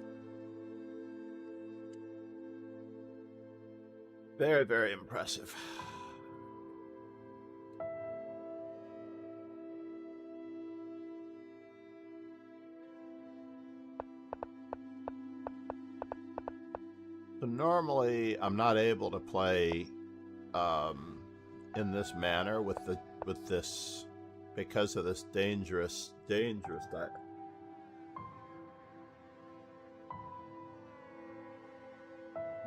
Very, very impressive. So normally I'm not able to play in this manner with this because of this dangerous diet.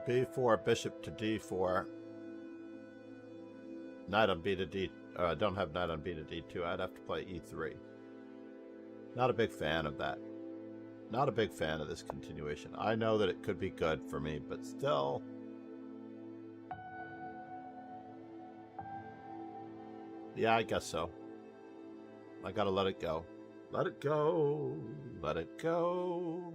B4, bishop to D4. Knight on B to D. I don't have knight on B to D2. I'd have to play E3. Not a big fan of that. Not a big fan of this continuation. I know that it could be good for me, but still. Yeah, I guess so. I gotta let it go. Let it go. Let it go.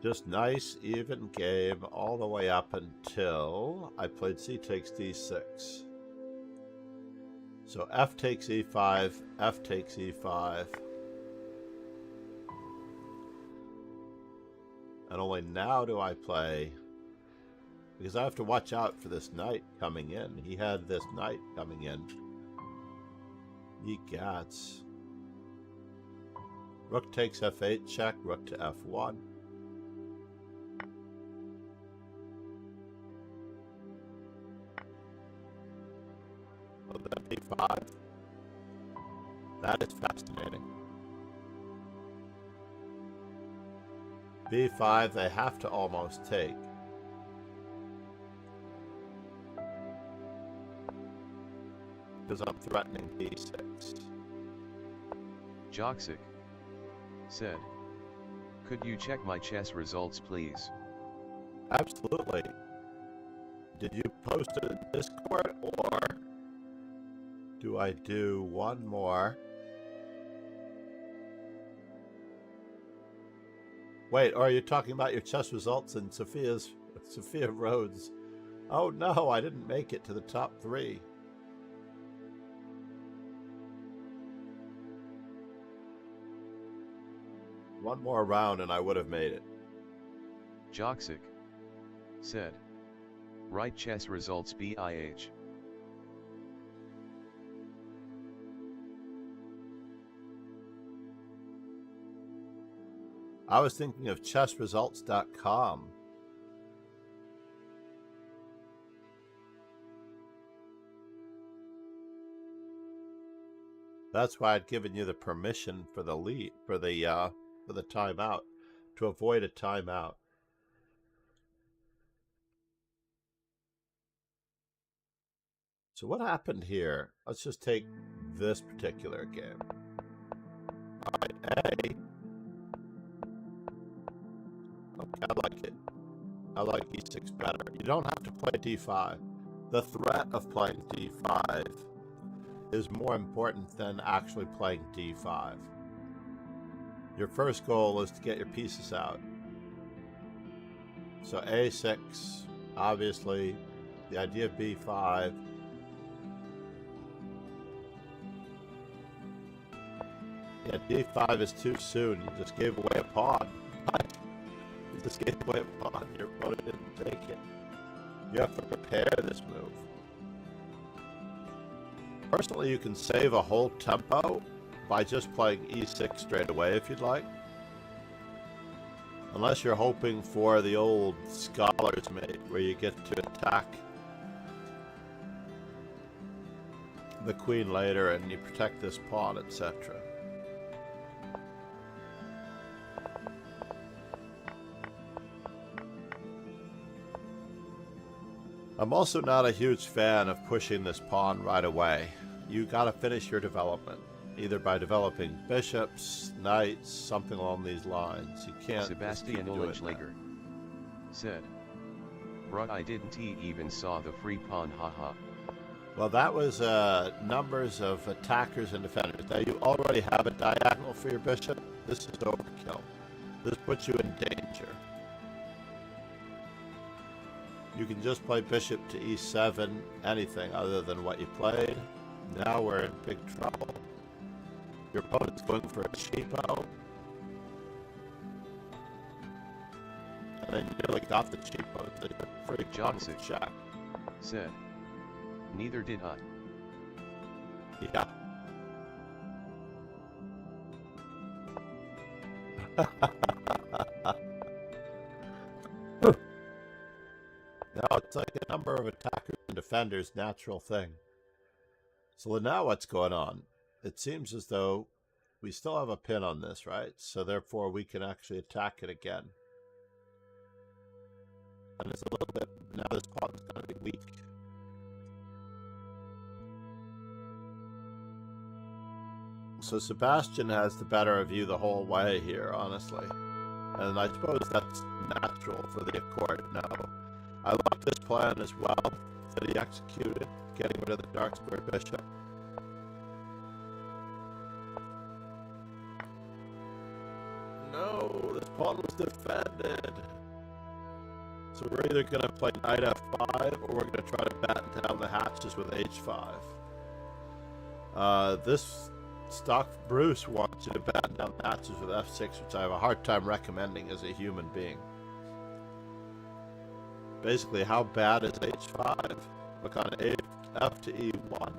Just nice, even game all the way up until I played c takes d6. So f takes e5, f takes e5. And only now do I play, because I have to watch out for this knight coming in. He had this knight coming in. Ye gats. Rook takes f8 check, rook to f1. B5. That is fascinating. B5 they have to almost take. Because I'm threatening B6. Joxic said, "Could you check my chess results, please?" Absolutely. Did you post it in Discord, or do I do one more? Wait, or are you talking about your chess results in Sophia Rhodes? Oh no, I didn't make it to the top 3. One more round and I would have made it. Joxic said, "Write chess results BIH." I was thinking of chessresults.com. That's why I'd given you the permission for the lead, for the timeout, to avoid a timeout. So what happened here? Let's just take this particular game. All right, A. Okay, I like it. I like e6 better. You don't have to play d5. The threat of playing d5 is more important than actually playing d5. Your first goal is to get your pieces out. So a6, obviously, the idea of b5. Yeah, d5 is too soon. You just gave away a pawn. You just gave away a pawn. Your opponent didn't take it. You have to prepare this move. Personally, you can save a whole tempo by just playing e6 straight away if you'd like. Unless you're hoping for the old scholar's mate where you get to attack the queen later and you protect this pawn, etc. I'm also not a huge fan of pushing this pawn right away. You gotta finish your development, either by developing bishops, knights, something along these lines. You can't. Sebastian Olenschlager said, "Bruh, I didn't even saw the free pawn, haha." Well, that was numbers of attackers and defenders. Now you already have a diagonal for your bishop. This is overkill. This puts you in danger. You can just play bishop to e7, anything other than what you played. Now we're in big trouble. Your opponent's going for a cheapo. And then you nearly got the cheapo. So you're free Johnson check. Said, "Neither did I." Yeah. Now it's like a number of attackers and defenders, natural thing. So now what's going on? It seems as though we still have a pin on this, right? So therefore we can actually attack it again. And it's a little bit, now this pawn's going to be weak. So Sebastian has the better of you the whole way here, honestly. And I suppose that's natural for the accord now. I like this plan as well that he executed, getting rid of the dark square bishop. No, this pawn was defended. So we're either going to play knight f5 or we're going to try to batten down the hatches with h5. This stock Bruce wants you to batten down the hatches with f6, which I have a hard time recommending as a human being. Basically, how bad is h5? Look on f to e1.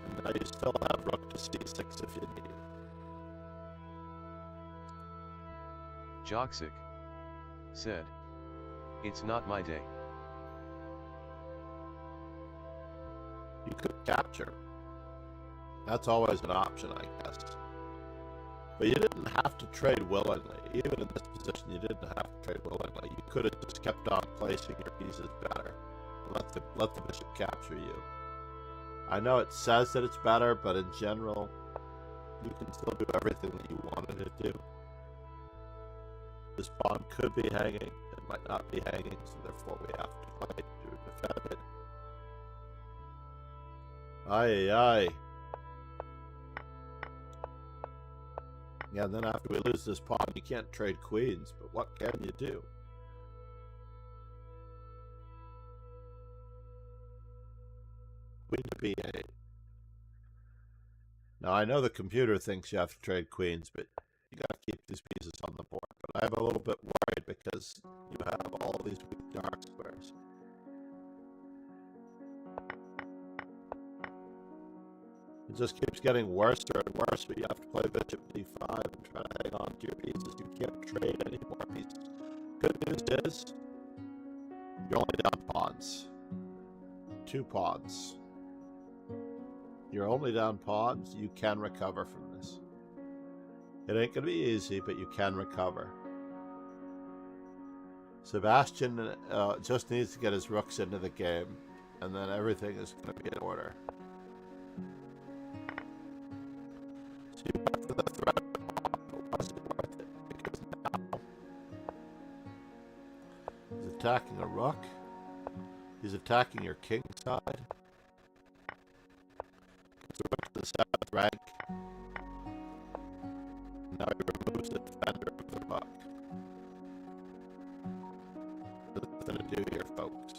And now you still have rook to c6 if you need. Joksic said, "It's not my day." You could capture. That's always an option, I guess. But you didn't have to trade willingly. Even in this position, you didn't have to trade willingly. You could have just kept on placing your pieces better. Let the bishop capture you. I know it says that it's better, but in general, you can still do everything that you wanted to do. This pawn could be hanging. It might not be hanging, so therefore we have to fight to defend it. Aye, aye. Yeah, and then after we lose this pawn, you can't trade queens, but what can you do? Queen to b8. Now, I know the computer thinks you have to trade queens, but you gotta keep these pieces on the board. But I'm a little bit worried because you have all these weak dark squares. It just keeps getting worse and worse, but you have to play bishop d5 and try to hang on to your pieces. You can't trade any more pieces. Good news is, you're only down pawns. 2 pawns. You're only down pawns. You can recover from this. It ain't going to be easy, but you can recover. Sebastian just needs to get his rooks into the game. and then everything is going to be in order. So you went for the threat, but was it worth it? Because now he's attacking a rook. He's attacking your king side. Gets a rook to the 7th rank. Now he removes the defender of the rook. What's going to do here, folks?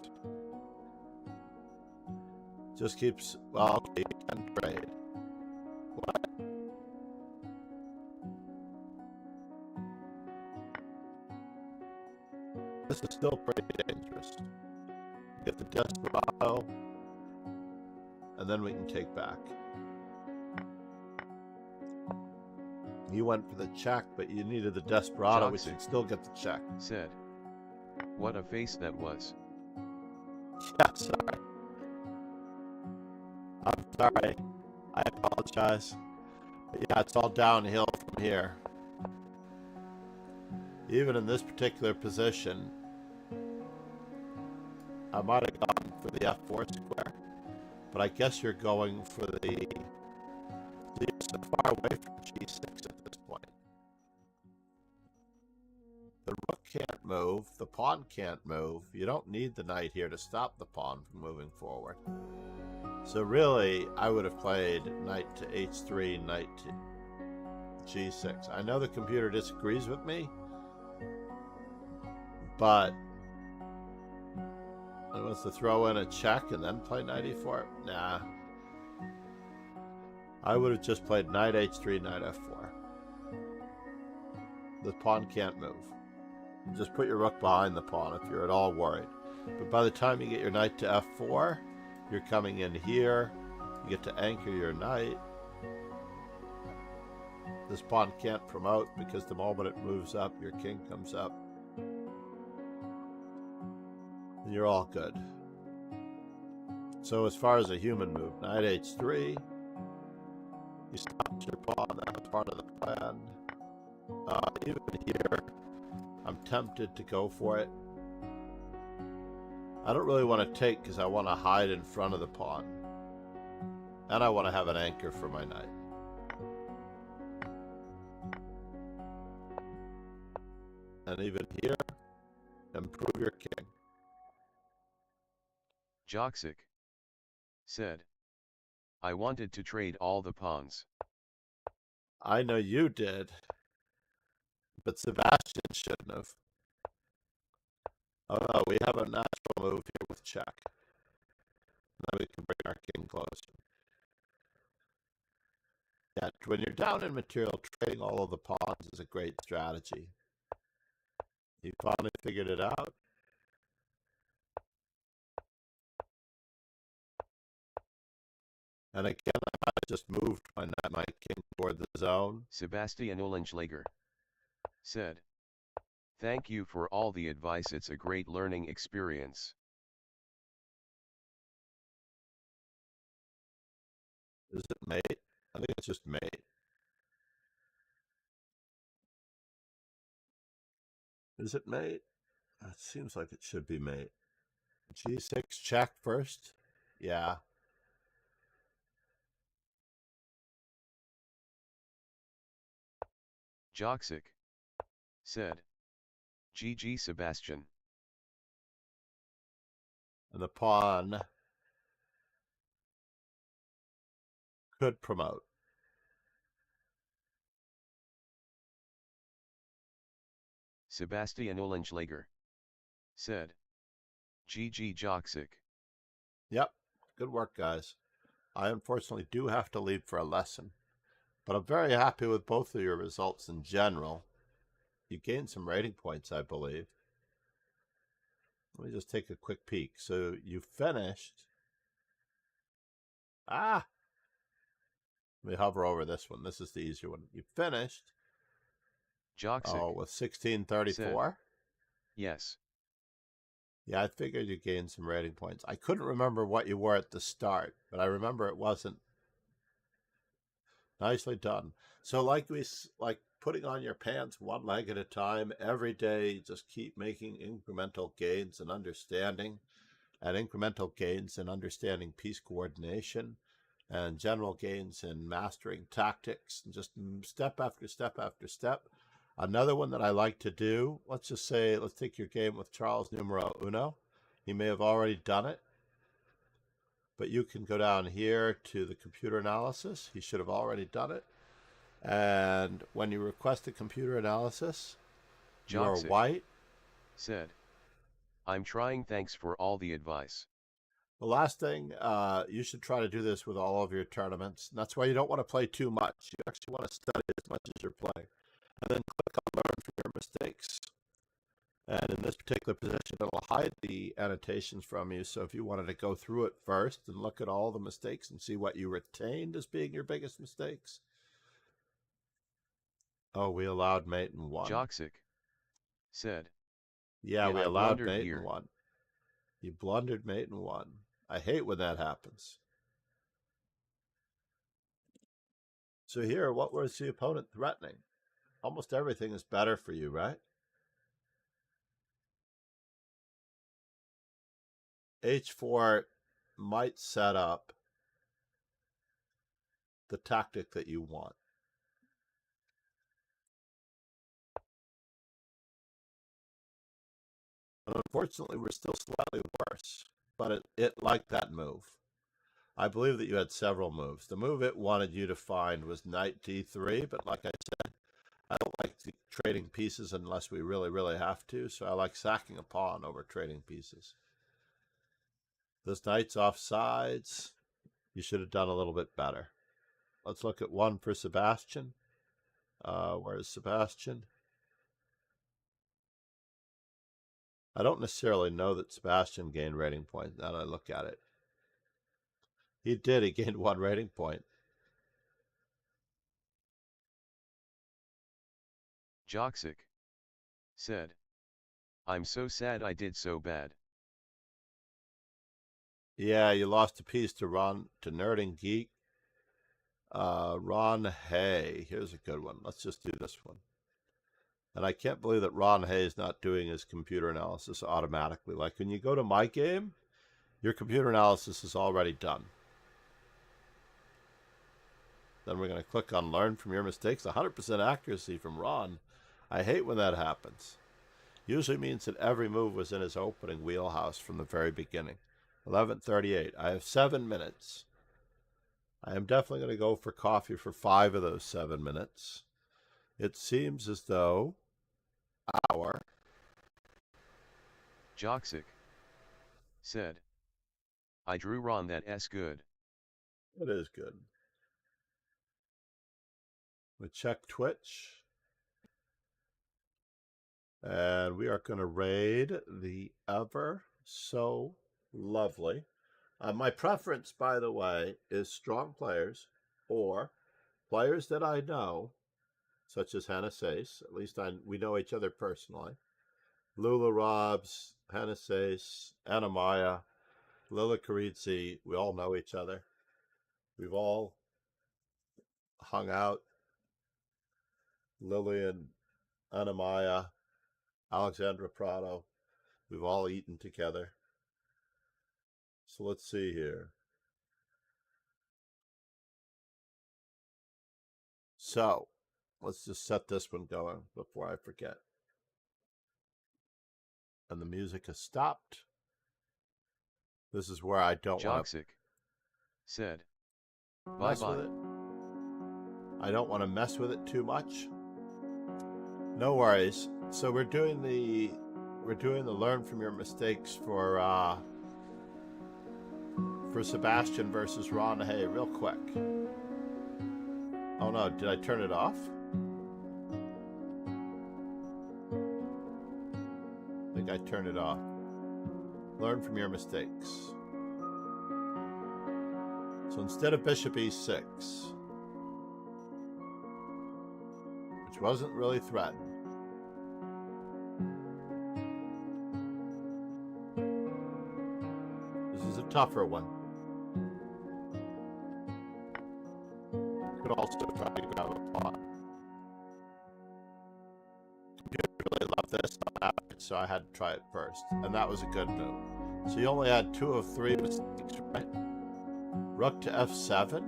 Just keeps, well, okay, you can trade. What? This is still pretty dangerous. Get the Desperado, and then we can take back. You went for the check, but you needed the Desperado. We should still get the check. Said. What a face that was. Yeah, sorry. I'm sorry. I apologize. But yeah, it's all downhill from here. Even in this particular position, I might have gone for the F4 square. But I guess you're going for the... You're so far away from G6 at this point. The rook can't move. The pawn can't move. You don't need the knight here to stop the pawn from moving forward. So really, I would have played knight to h3, knight to g6. I know the computer disagrees with me, but it wants to throw in a check and then play knight e4. Nah. I would have just played knight h3, knight f4. The pawn can't move. You just put your rook behind the pawn if you're at all worried. But by the time you get your knight to f4, you're coming in here. You get to anchor your knight. This pawn can't promote because the moment it moves up, your king comes up. And you're all good. So as far as a human move, knight h3. You stop your pawn. That was part of the plan. Even here, I'm tempted to go for it. I don't really want to take because I want to hide in front of the pawn. And I want to have an anchor for my knight. And even here, improve your king. Joksic. Said. I wanted to trade all the pawns. I know you did. But Sebastian shouldn't have. Oh no, we have a natural move here with check. Now we can bring our king closer. Yeah, when you're down in material, trading all of the pawns is a great strategy. You finally figured it out. And again, I might have just moved my king toward the zone. Sebastian Olenschlager. Said. Thank you for all the advice. It's a great learning experience. Is it mate? I think it's just mate. Is it mate? It seems like it should be mate. G6 check first? Yeah. Joksic. Said. GG Sebastian. And the pawn could promote. Sebastian Olenschlager. Said. GG Joksic. Yep. Good work, guys. I unfortunately do have to leave for a lesson. But I'm very happy with both of your results in general. You gained some rating points, I believe. Let me just take a quick peek. So you finished. Let me hover over this one. This is the easier one. You finished. Joksic. Oh, with 1634? Yes. Yeah, I figured you gained some rating points. I couldn't remember what you were at the start, but I remember it wasn't. Nicely done. So like putting on your pants one leg at a time every day, just keep making incremental gains and understanding. and incremental gains in understanding piece coordination, and general gains in mastering tactics, and just step after step after step. Another one that I like to do, let's just say, let's take your game with Charles numero uno. He may have already done it, but you can go down here to the computer analysis. He should have already done it. And when you request a computer analysis, you're white. Said, I'm trying, thanks for all the advice. The last thing, you should try to do this with all of your tournaments. And that's why you don't want to play too much. You actually want to study as much as you're playing. And then click on Learn from Your Mistakes. And in this particular position, it'll hide the annotations from you. So if you wanted to go through it first and look at all the mistakes and see what you retained as being your biggest mistakes. Oh, we allowed mate in one. Joxic said, yeah, we allowed mate in one. You blundered mate in one. I hate when that happens. So here, what was the opponent threatening? Almost everything is better for you, right? H4 might set up the tactic that you want. And unfortunately, we're still slightly worse, but it liked that move. I believe that you had several moves. The move it wanted you to find was knight d3, but like I said, I don't like trading pieces unless we really, really have to, so I like sacking a pawn over trading pieces. This knight's off sides. You should have done a little bit better. Let's look at one for Sebastian. Where's Sebastian? I don't necessarily know that Sebastian gained rating points now that I look at it. He did. He gained 1 rating point. Joxic said, I'm so sad I did so bad. Yeah, you lost a piece to Nerding Geek. Ron Hay. Here's a good one. Let's just do this one. And I can't believe that Ron Hay is not doing his computer analysis automatically. Like when you go to my game, your computer analysis is already done. Then we're going to click on Learn from Your Mistakes. 100% accuracy from Ron. I hate when that happens. Usually means that every move was in his opening wheelhouse from the very beginning. 11:38. I have 7 minutes. I am definitely going to go for coffee for 5 of those 7 minutes. It seems as though our Joxic said, I drew Ron, that's good. It is good. We check Twitch. And we are going to raid the ever so lovely. My preference, by the way, is strong players or players that I know, such as Hannah Sace. At least we know each other personally. Lula Robs, Hannah Sace, Anna Maya, Lila Carizzi. We all know each other. We've all hung out. Lillian, Anna Maya, Alexandra Prado. We've all eaten together. So let's see here. So let's just set this one going before I forget. And the music has stopped. This is where I don't want to... Joxic said, mess with it. I don't want to mess with it too much. No worries. So we're doing the Learn from Your Mistakes for Sebastian versus Ron Hay real quick. Oh no, did I turn it off? I think I turned it off. Learn from your mistakes. So instead of bishop e6, which wasn't really threatened, this is a tougher one. Could also try to grab a pawn. Computer really loved this on average, so I had to try it first, and that was a good move. So you only had 2 of 3 mistakes, right? Rook to f7.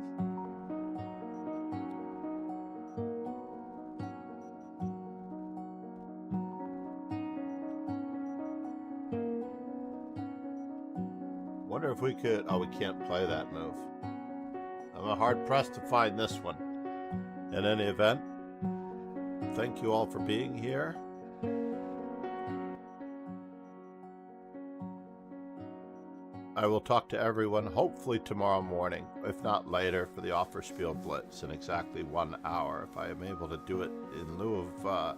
Wonder if we could... Oh, we can't play that move. I'm hard pressed to find this one. In any event, thank you all for being here. I will talk to everyone hopefully tomorrow morning, if not later, for the Offerspiel Blitz in exactly 1 hour. If I am able to do it in lieu of